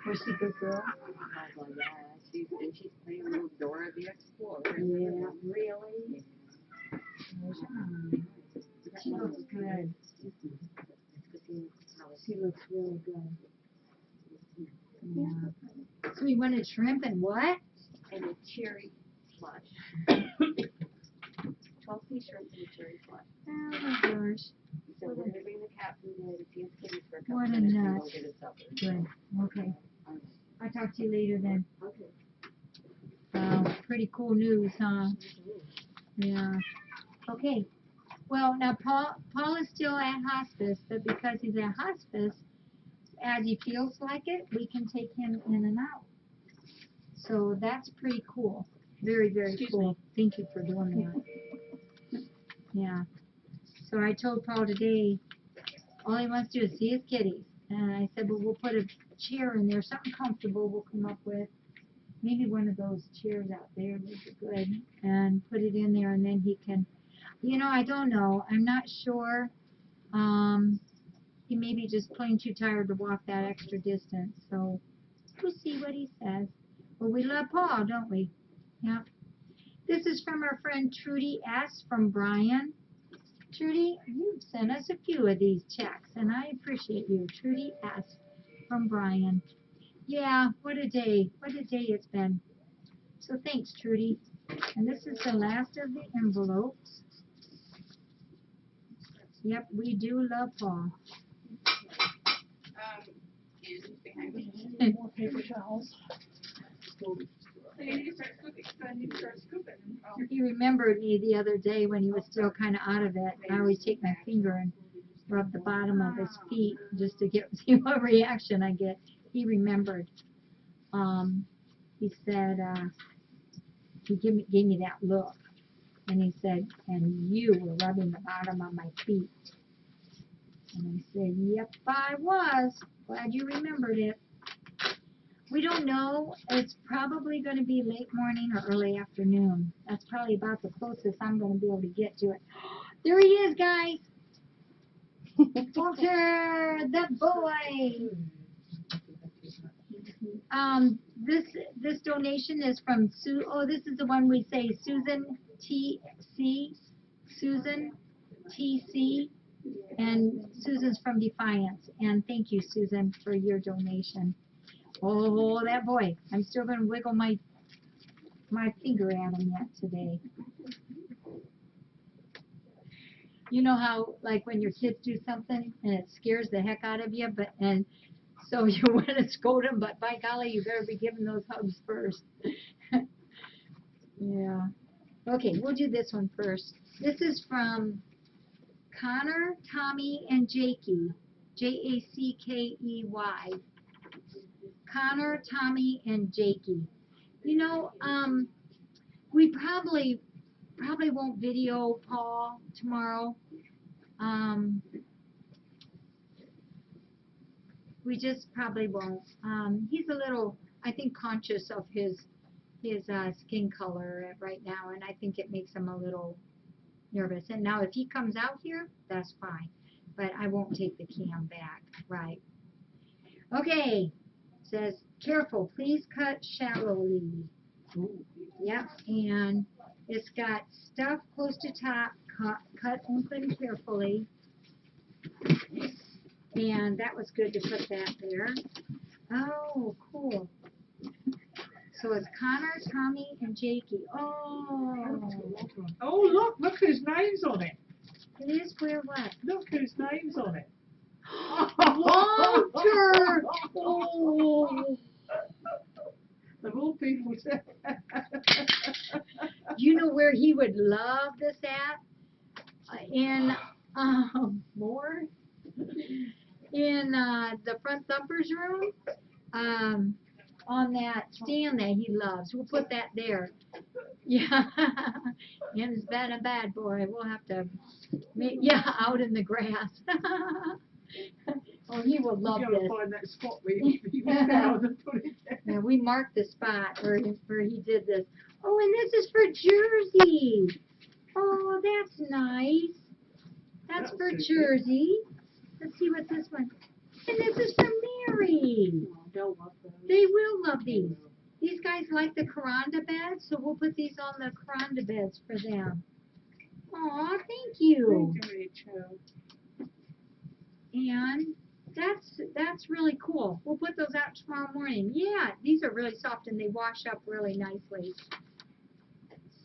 Was she a good girl? Oh, yeah. She's playing little Dora the Explorer. Yeah, really? Where's your mom? She looks good. She looks really good. Yeah. So we wanted shrimp and what? And a cherry slush. 12-piece shrimp and a cherry slush. Oh my gosh. So we're going to bring the cat food in to see his kitties for a couple What a minutes and nut. go get his supper. Good. Okay. I'll talk to you later then. Okay. Wow, pretty cool news, huh? Yeah. Okay. Well, now Paul is still at hospice, but because he's at hospice, as he feels like it, we can take him in and out. So that's pretty cool. Very, very cool. Thank you for doing that. Yeah. So I told Paul today, all he wants to do is see his kitties. And I said, well, we'll put a chair in there, something comfortable we'll come up with. Maybe one of those chairs out there would be good. And put it in there, and then he can, I don't know. I'm not sure. He may be just plain too tired to walk that extra distance. So we'll see what he says. But we love Paul, don't we? Yeah. This is from our friend Trudy S. from Brian. Trudy, you've sent us a few of these checks, and I appreciate you. Trudy S. from Brian. Yeah, what a day. What a day it's been. So thanks, Trudy. And this is the last of the envelopes. Yep, we do love Paul. And behind me. More paper towels. So you need to start scooping. So I need to start scooping. Oh. He remembered me the other day when he was still kind of out of it. I always take my finger and rub the bottom of his feet just to see what reaction I get. He remembered. He said, he gave me that look. And he said, and you were rubbing the bottom of my feet. And I said, yep, I was. Glad you remembered it. We don't know. It's probably going to be late morning or early afternoon. That's probably about the closest I'm going to be able to get to it. There he is, guys. Walter, the boy. This donation is from Sue. Oh, this is the one we say Susan T.C. Susan T.C. And Susan's from Defiance, and thank you, Susan, for your donation. Oh, that boy, I'm still gonna wiggle my finger at him yet today. You know how, like, when your kids do something and it scares the heck out of you, and so you want to scold them, but by golly, you better be giving those hugs first. Yeah. Okay, we'll do this one first. This is from Connor, Tommy, and Jakey. Jackey. Connor, Tommy, and Jakey. You know, we probably won't video Paul tomorrow. We just probably won't. He's a little, I think, conscious of his skin color right now, and I think it makes him a little nervous. And now if he comes out here, that's fine, but I won't take the cam back, right? Okay, says, careful, please cut shallowly. Yep, and it's got stuff close to top, cut open carefully. And that was good to put that there. Oh, cool. So it's Connor, Tommy, and Jakey. Oh. Oh, look whose name's on it. It is where what? Look whose name's on it. Walter! Oh. Of all people. You know where he would love this at? In, more? In the front thumper's room, on that stand that he loves. We'll put that there. Yeah, and it's been a bad boy. We'll have to, out in the grass. Oh, he will love You gotta this. find that spot where you found and put it there. Yeah, we marked the spot where he did this. Oh, and this is for Jersey. Oh, that's nice. That's for Jersey. Let's see what this one. And this is for Mary. They'll love those. They will love these. These guys like the Karanda beds, so we'll put these on the Karanda beds for them. Aw, thank you. Thank you, Rachel. And that's really cool. We'll put those out tomorrow morning. Yeah, these are really soft and they wash up really nicely.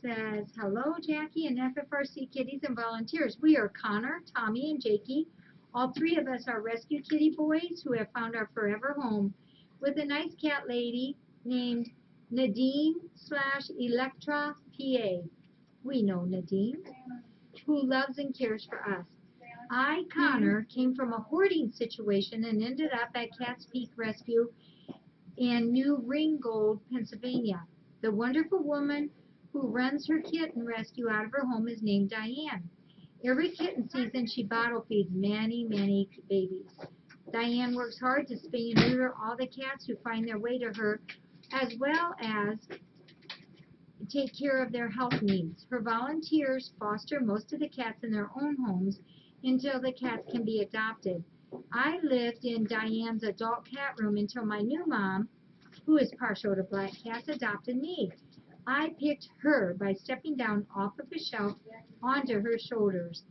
Says, hello, Jackie and FFRC kitties and volunteers. We are Connor, Tommy, and Jakey. All three of us are rescue kitty boys who have found our forever home with a nice cat lady named Nadine/Electra PA. We know Nadine, who loves and cares for us. I, Connor, came from a hoarding situation and ended up at Cat's Peak Rescue in New Ringgold, Pennsylvania. The wonderful woman who runs her kitten rescue out of her home is named Diane. Every kitten season, she bottle feeds many, many babies. Diane works hard to spay and neuter all the cats who find their way to her, as well as take care of their health needs. Her volunteers foster most of the cats in their own homes until the cats can be adopted. I lived in Diane's adult cat room until my new mom, who is partial to black cats, adopted me. I picked her by stepping down off of the shelf onto her shoulders.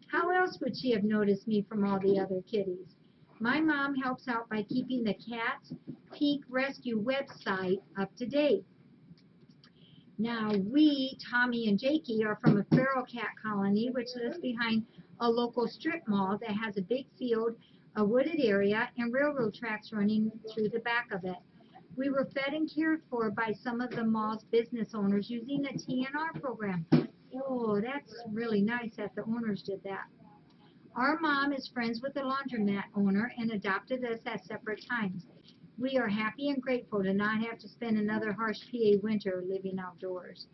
How else would she have noticed me from all the other kitties? My mom helps out by keeping the Cat's Peak Rescue website up to date. Now, we, Tommy and Jakey, are from a feral cat colony which lives behind a local strip mall that has a big field, a wooded area, and railroad tracks running through the back of it. We were fed and cared for by some of the mall's business owners using the TNR program. Oh, that's really nice that the owners did that. Our mom is friends with the laundromat owner and adopted us at separate times. We are happy and grateful to not have to spend another harsh PA winter living outdoors.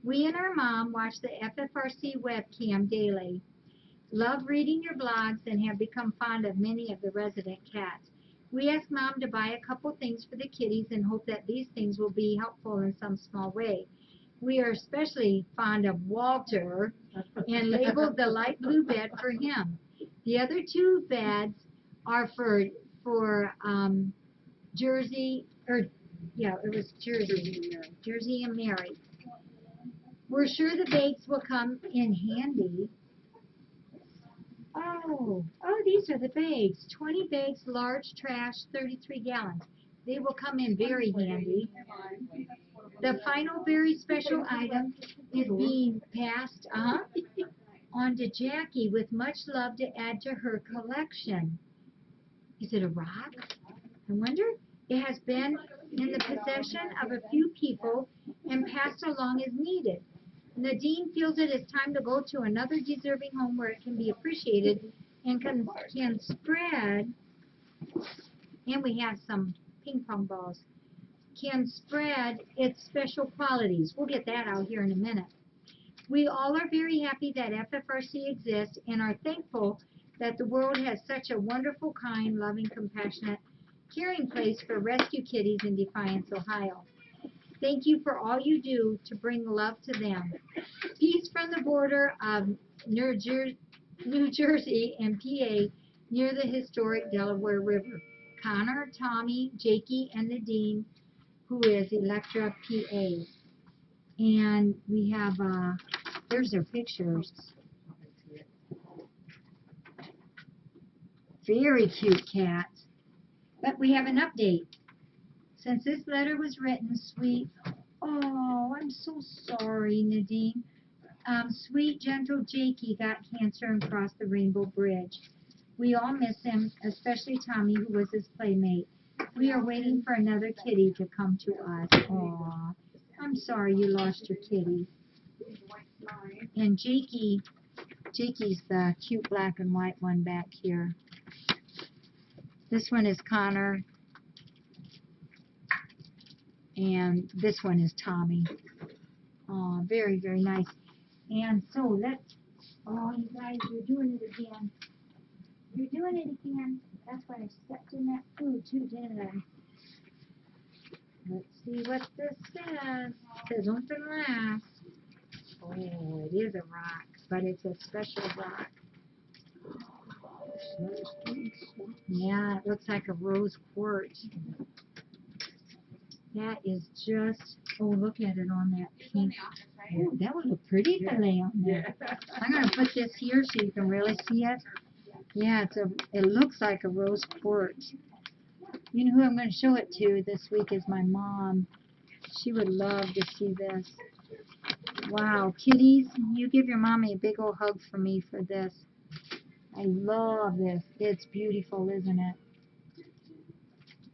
We and our mom watch the FFRC webcam daily, love reading your blogs, and have become fond of many of the resident cats. We ask Mom to buy a couple things for the kitties and hope that these things will be helpful in some small way. We are especially fond of Walter and labeled the light blue bed for him. The other two beds are for Jersey, it was Jersey and Mary. We're sure the bags will come in handy. Oh, these are the bags. 20 bags, large trash, 33 gallons. They will come in very handy. The final very special item is being passed on to Jackie with much love to add to her collection. Is it a rock? I wonder. It has been in the possession of a few people and passed along as needed. Nadine feels it is time to go to another deserving home where it can be appreciated and can spread, and we have some ping pong balls, can spread its special qualities. We'll get that out here in a minute. We all are very happy that FFRC exists and are thankful that the world has such a wonderful, kind, loving, compassionate, caring place for rescue kitties in Defiance, Ohio. Thank you for all you do to bring love to them. Peace from the border of New Jersey and PA near the historic Delaware River. Connor, Tommy, Jakey, and Nadine, who is Electra, PA. And we have, there's their pictures. Very cute cats. But we have an update. Since this letter was written, sweet, oh, I'm so sorry, Nadine. Sweet, gentle Jakey got cancer and crossed the Rainbow Bridge. We all miss him, especially Tommy, who was his playmate. We are waiting for another kitty to come to us. Aw, I'm sorry you lost your kitty. And Jakey's the cute black and white one back here. This one is Connor. And this one is Tommy. Oh, very, very nice. And so oh, you guys, you're doing it again. You're doing it again. That's why I stepped in that food too, didn't I? Let's see what this says. It says open last. Oh, it is a rock, but it's a special rock. Yeah, it looks like a rose quartz. That is just, oh, look at it on that pink. Oh, that would look pretty to lay on there. I'm going to put this here so you can really see it. Yeah, it looks like a rose quartz. You know who I'm going to show it to this week is my mom. She would love to see this. Wow, kitties, you give your mommy a big old hug for me for this. I love this. It's beautiful, isn't it?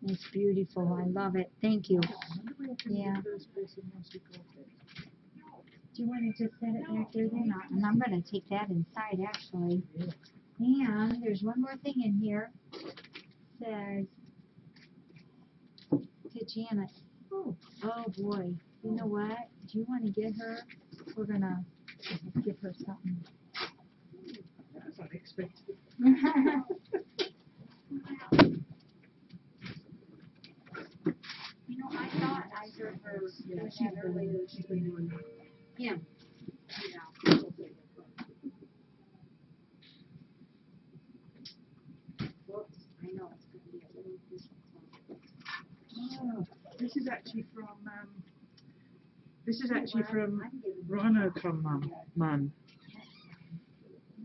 It's beautiful. I love it. Thank you. Yeah. Do you want to just set it back there then? And I'm going to take that inside, actually. And there's one more thing in here. It says, to Janet. Oh boy. You know what? Do you want to get her? We're going to give her something. That's unexpected. You know, I thought I heard her Yeah, doing that earlier. she's been doing that. Yeah. Whoops, I know it's going to be a little difficult. Oh, this is actually from Veronica Mum.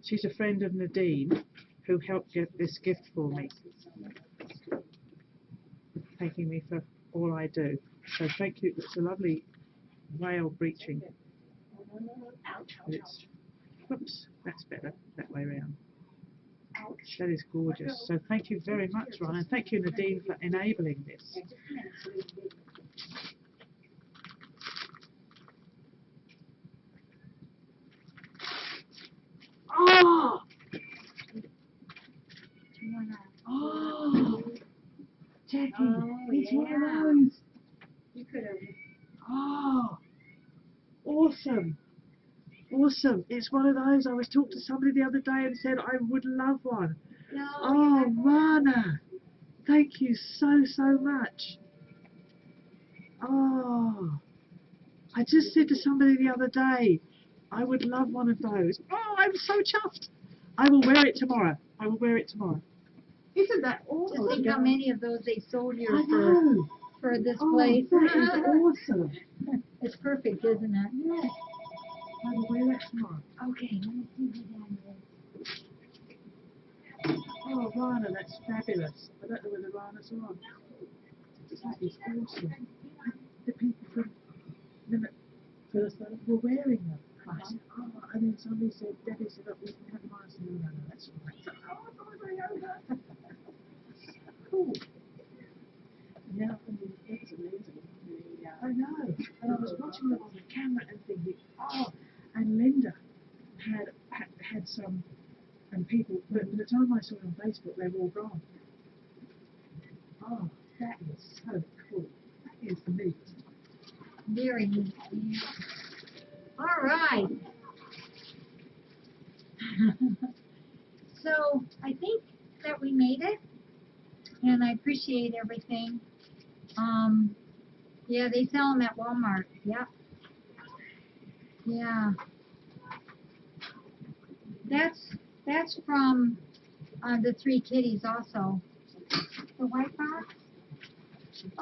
She's a friend of Nadine who helped get this gift for me, thanking me for all I do. So thank you. It's a lovely whale breaching. It's, whoops, that's better, that way around. That is gorgeous. So thank you very much, Ron, and thank you, Nadine, for enabling this. Oh! Oh! Jackie, it's one of those. You could have. Oh! Awesome. Awesome. It's one of those. I was talking to somebody the other day and said I would love one. No. Oh, Rana. Thank you so, so much. Oh. I just said to somebody the other day, I would love one of those. Oh, I'm so chuffed. I will wear it tomorrow. I will wear it tomorrow. Isn't that awesome? Just think how many of those they sold here I know. for this Oh, place. that is awesome. It's perfect, isn't it? Yes. I will wear that tomorrow. Okay, let me see what that is. Oh, Rana, that's fabulous. I don't know whether Rana's on. That is awesome. The people from the first one were wearing them. I said, oh, and then somebody said, Debbie said, oh, we can have mine. I said, no, that's all right. Oh, cool. Now, I mean, it's amazing. I know. And I was watching them on the camera and thinking, oh, and Linda had some, and people, but by the time I saw it on Facebook, they were all gone. Oh, that is so cool. That is neat. Very neat. Yeah. All right. So I think that we made it, and I appreciate everything. Yeah, they sell them at Walmart. Yep. Yeah. That's from the Three Kitties also. The white box.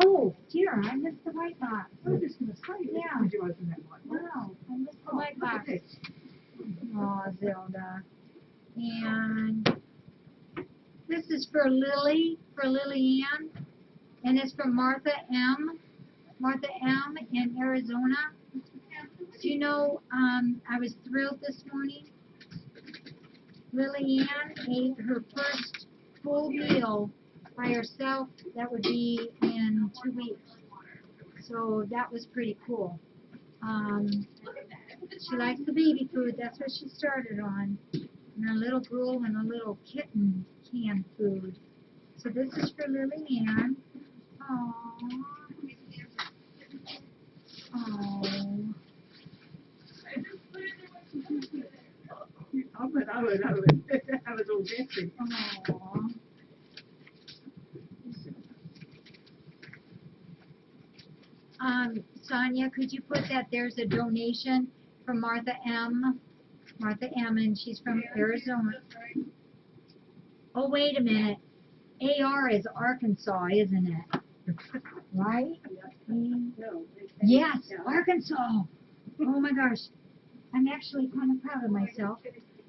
Oh dear, I missed the white box. I was just going to say, Yeah. did you open that one? No, I missed the white Look at box. this. Oh, Zelda. And this is for Lily Ann, and it's from Martha M. Martha M. in Arizona. Do you know, I was thrilled this morning. Lily Ann ate her first full meal by herself. That would be in 2 weeks. So that was pretty cool. She likes the baby food. That's what she started on. And a little gruel and a little kitten canned food. So this is for Lily Ann. Aww. Oh. I went, I was all guessing. Aww. Sonia, could you put that there's a donation from Martha M. Martha M. and she's from Arizona. Oh, wait a minute. AR is Arkansas, isn't it? Right? Yes, Arkansas. Oh my gosh. I'm actually kind of proud of myself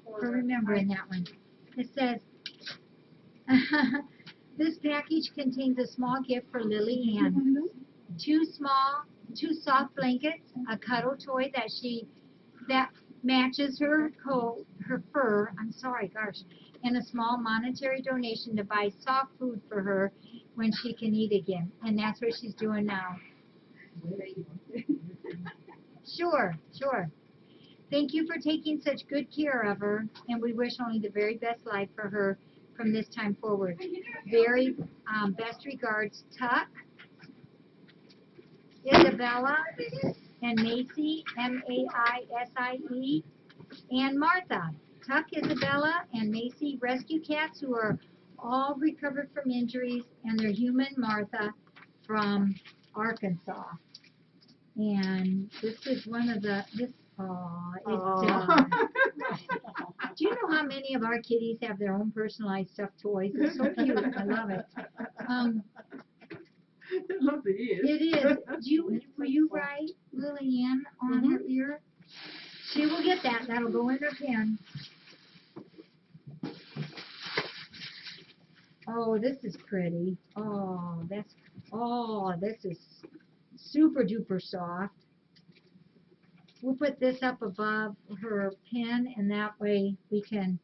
for remembering that one. It says, this package contains a small gift for Lily Ann. Two soft blankets, a cuddle toy that matches her coat, her fur, and a small monetary donation to buy soft food for her when she can eat again. And that's what she's doing now. Sure. Thank you for taking such good care of her, and we wish only the very best life for her from this time forward. Very best regards, Tuck, Isabella, and Macy, M-A-I-S-I-E, and Martha. Tuck, Isabella, and Macy, rescue cats who are all recovered from injuries, and their human Martha from Arkansas. And this is one of the, it's done. Do you know how many of our kitties have their own personalized stuffed toys? It's so cute. I love it. Love the ears. It is. Were you right, Lily Ann, on her ear? She will get that. That'll go in her pen. Oh, this is pretty. This is super duper soft. We'll put this up above her pen, and that way we can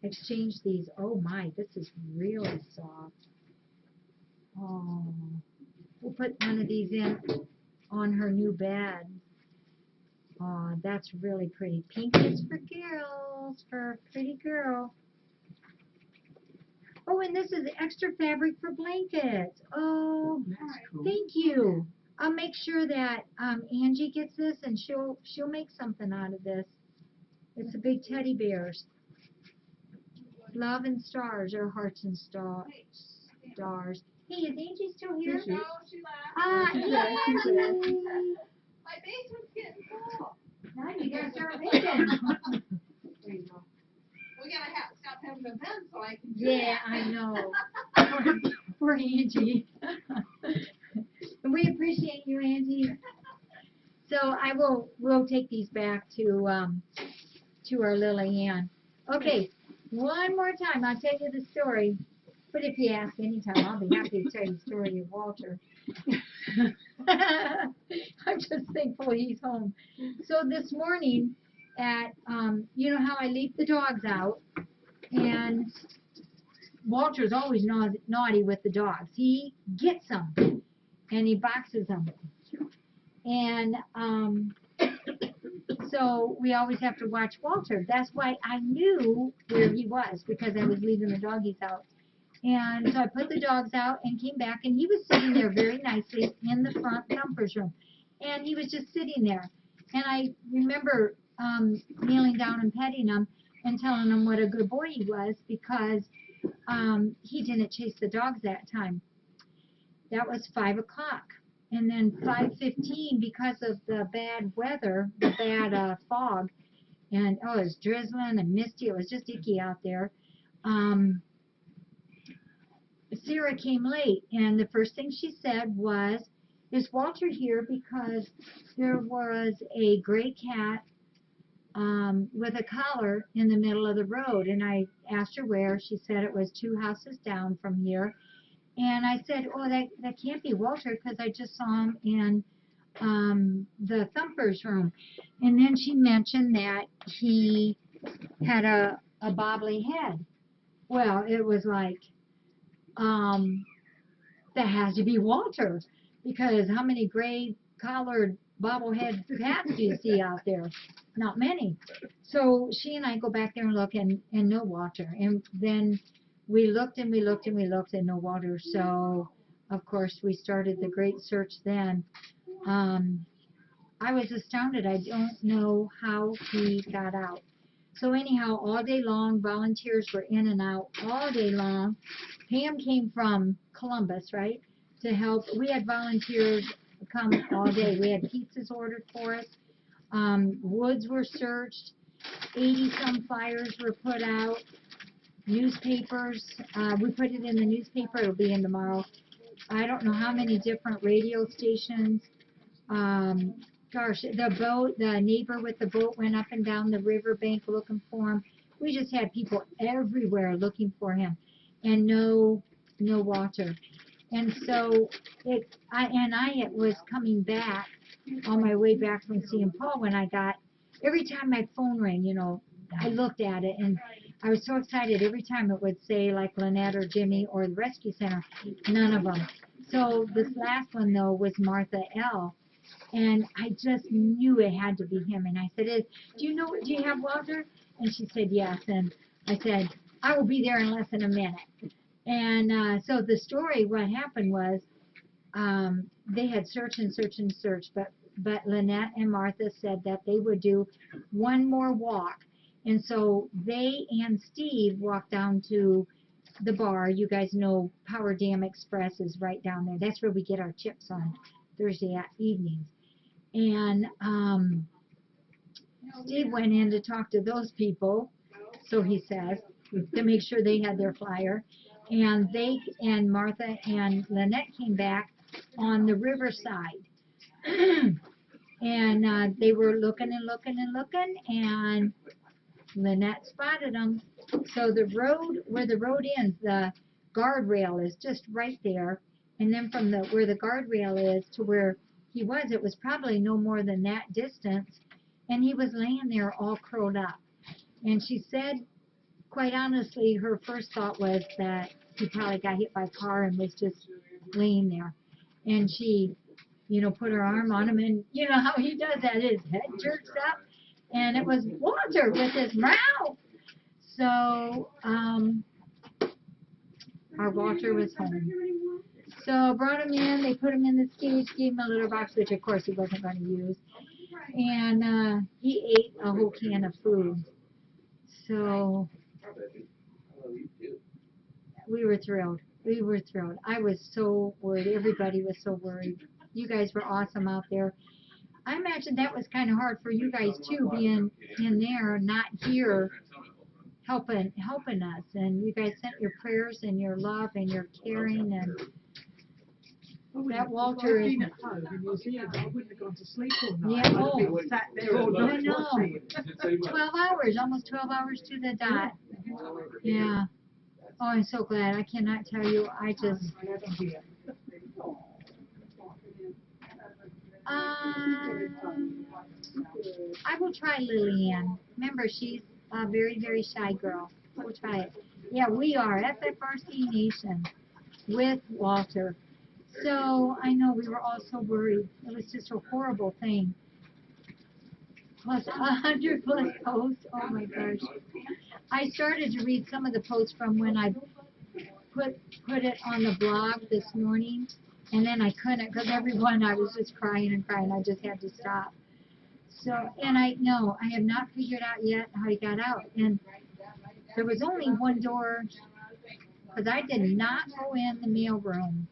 exchange these. Oh my, this is really soft. Oh, we'll put one of these in on her new bed. Oh, that's really pretty. Pink is for girls, for a pretty girl. Oh, and this is extra fabric for blankets. Oh, That's cool. thank you. I'll make sure that Angie gets this, and she'll make something out of this. It's a big teddy bears. Love and stars, or hearts and stars. Hey, is Angie still here? Yes, she is. No, she laughed. She's there, she's there. Angie. My basement's getting full. Now you gotta start making. We gotta stop having events so I can do Yeah, that. I know. Poor Angie. We appreciate you, Angie. So we'll take these back to our Lily Ann. Okay, One more time, I'll tell you the story. But if you ask anytime, I'll be happy to tell you the story of Walter. I'm just thankful he's home. So this morning at, you know how I leave the dogs out, and Walter's always naughty with the dogs. He gets them, and he boxes them. And so we always have to watch Walter. That's why I knew where he was, because I was leaving the doggies out. And so I put the dogs out and came back, and he was sitting there very nicely in the front Thumper's room. And he was just sitting there. And I remember kneeling down and petting him and telling him what a good boy he was, because he didn't chase the dogs that time. That was 5 o'clock. And then 5:15, because of the bad weather, the bad fog, and it was drizzling and misty. It was just icky out there. Sarah came late, and the first thing she said was, "Is Walter here?" Because there was a gray cat with a collar in the middle of the road. And I asked her where. She said it was 2 houses down from here. And I said, "Oh, that can't be Walter, because I just saw him in the Thumper's room." And then she mentioned that he had a bobbly head. Well, it was like, that has to be Walter, because how many gray collared bobblehead cats do you see out there? Not many. So she and I go back there and look, and no Walter. And then we looked and we looked and we looked, and no Walter. So of course we started the great search then. I was astounded. I don't know how he got out. So anyhow, all day long, volunteers were in and out all day long. Pam came from Columbus, right, to help. We had volunteers come all day. We had pizzas ordered for us. Woods were searched. 80-some flyers were put out. Newspapers. We put it in the newspaper. It'll be in tomorrow. I don't know how many different radio stations. Gosh, the neighbor with the boat went up and down the riverbank looking for him. We just had people everywhere looking for him, and no Walter. And so I was coming back on my way back from seeing Paul when every time my phone rang, I looked at it, and I was so excited every time it would say like Lynette or Jimmy or the rescue center. None of them. So this last one though was Martha L. And I just knew it had to be him. And I said, do you have Walter? And she said, yes. And I said, I will be there in less than a minute. And so the story, what happened was, they had searched and searched and searched, but Lynette and Martha said that they would do one more walk. And so they and Steve walked down to the bar. You guys know Power Dam Express is right down there. That's where we get our chips on Thursday evenings. And Steve went in to talk to those people, so he says, to make sure they had their flyer. And Martha and Lynette came back on the riverside. And they were looking and looking and looking, and Lynette spotted them. So the road, where the road ends, the guardrail is just right there. And then from where the guardrail is to where he was, it was probably no more than that distance. And he was laying there all curled up. And she said, quite honestly, her first thought was that he probably got hit by a car and was just laying there. And she, put her arm on him, and you know how he does that, his head jerks up. And it was Walter with his mouth. So, our Walter was home. So brought him in, they put him in the cage, gave him a litter box, which of course he wasn't going to use. And he ate a whole can of food. So we were thrilled. We were thrilled. I was so worried. Everybody was so worried. You guys were awesome out there. I imagine that was kind of hard for you guys too, being in there, not here, helping us. And you guys sent your prayers and your love and your caring, and that Walter is. I've been at home in New Zealand, I wouldn't have gone to sleep all night. Yeah, I'd have been sat there all night I know. watching it. 12 hours, almost 12 hours to the dot. Yeah. Oh, I'm so glad. I cannot tell you. I just. I will try Lillian. Remember, she's a very, very shy girl. We'll try it. Yeah, we are FFRC Nation with Walter. So I know we were all so worried. It was just a horrible thing. Plus 100 plus posts. Oh my gosh. I started to read some of the posts from when I put it on the blog this morning, and then I couldn't because everyone, I was just crying and crying. I just had to stop. So, and I have not figured out yet how he got out. And there was only one door, because I did not go in the mail room.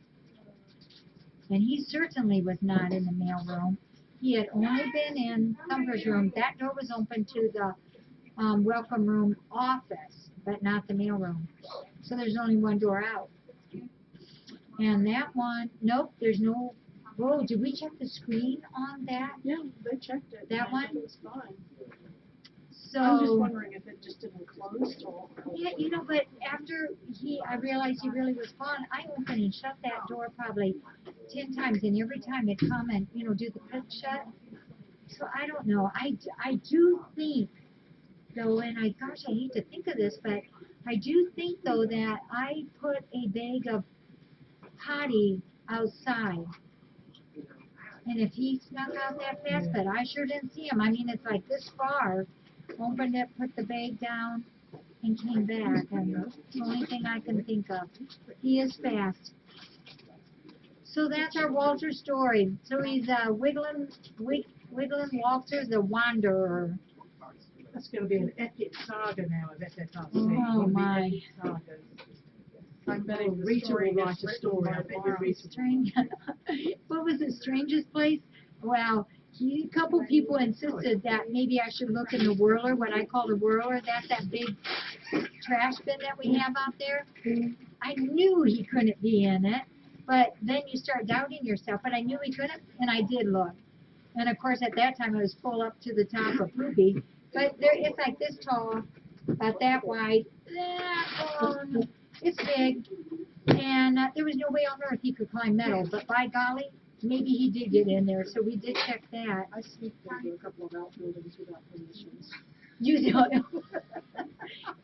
And he certainly was not in the mail room. He had only been in Thumper's room. That door was open to the welcome room office, but not the mail room. So there's only one door out. And that one, nope, there's no. Whoa, did we check the screen on that? Yeah, they checked it. That one? It was fine. So. I'm just wondering if it just didn't close till. Yeah, but after I realized he really was gone, I opened and shut that door probably 10 times, and every time it'd come and, do the click shut. So I don't know. I do think, though, and I hate to think of this, but I do think, though, that I put a bag of potty outside. And if he snuck out that fast, but I sure didn't see him. I mean, it's like this far. Opened it, put the bag down, and came back. And that's the only thing I can think of. He is fast. So that's our Walter story. So he's Wiggling Walter the Wanderer. That's going to be an epic saga now of FFRC. Oh my. I bet Rita will write a story. I bet you Rita. What was the strangest place? Well, a couple people insisted that maybe I should look in the whirler, what I call the whirler. That's that big trash bin that we have out there. I knew he couldn't be in it, but then you start doubting yourself. But I knew he couldn't, and I did look. And of course, at that time, it was full up to the top of poopy. But it's like this tall, about that wide, that long. It's big, and there was no way on earth he could climb metal. But by golly, maybe he did get in there. So we did check that. I sneaked into a couple of outbuildings without permissions. You know,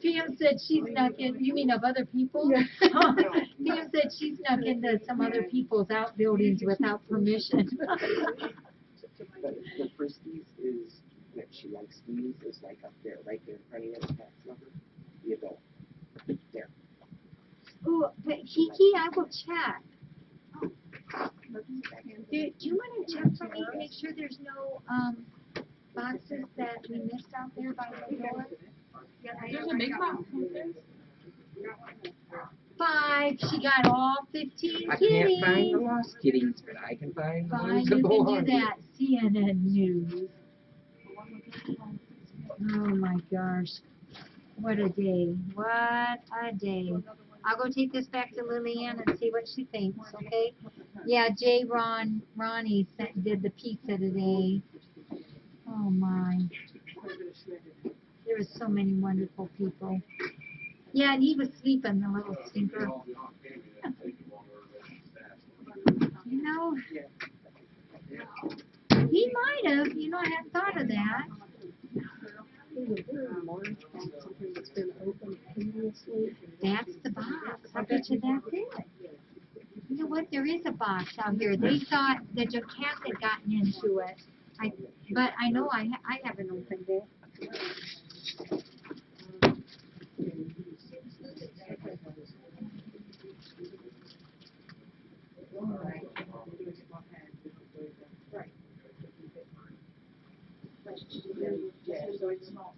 Pam said she snuck in. You mean of other people? Pam said she snuck into some other people's outbuildings without permission. But the frisbees is that she likes these is like up there, right there in front of you, the tax number, the adult. There. Oh, but Kiki, I will check. Do you want to check for me to make sure there's no boxes that we missed out there by the door? There's a big box. 5. She got all 15 I kitties. can't find the lost kitties, but I can find the Fine, ones you that can belong. do that. CNN News. Oh my gosh. What a day. What a day. I'll go take this back to Lillian and see what she thinks, okay? Yeah, Ronnie did the pizza today. Oh my. There were so many wonderful people. Yeah, and he was sleeping, the little stinker. You know, he might have. I hadn't thought of that. That's been open previously. That's the box. I bet you that's it. You know what? There is a box out here. They thought that your cat had gotten into it. But I know I haven't opened it. So it's not.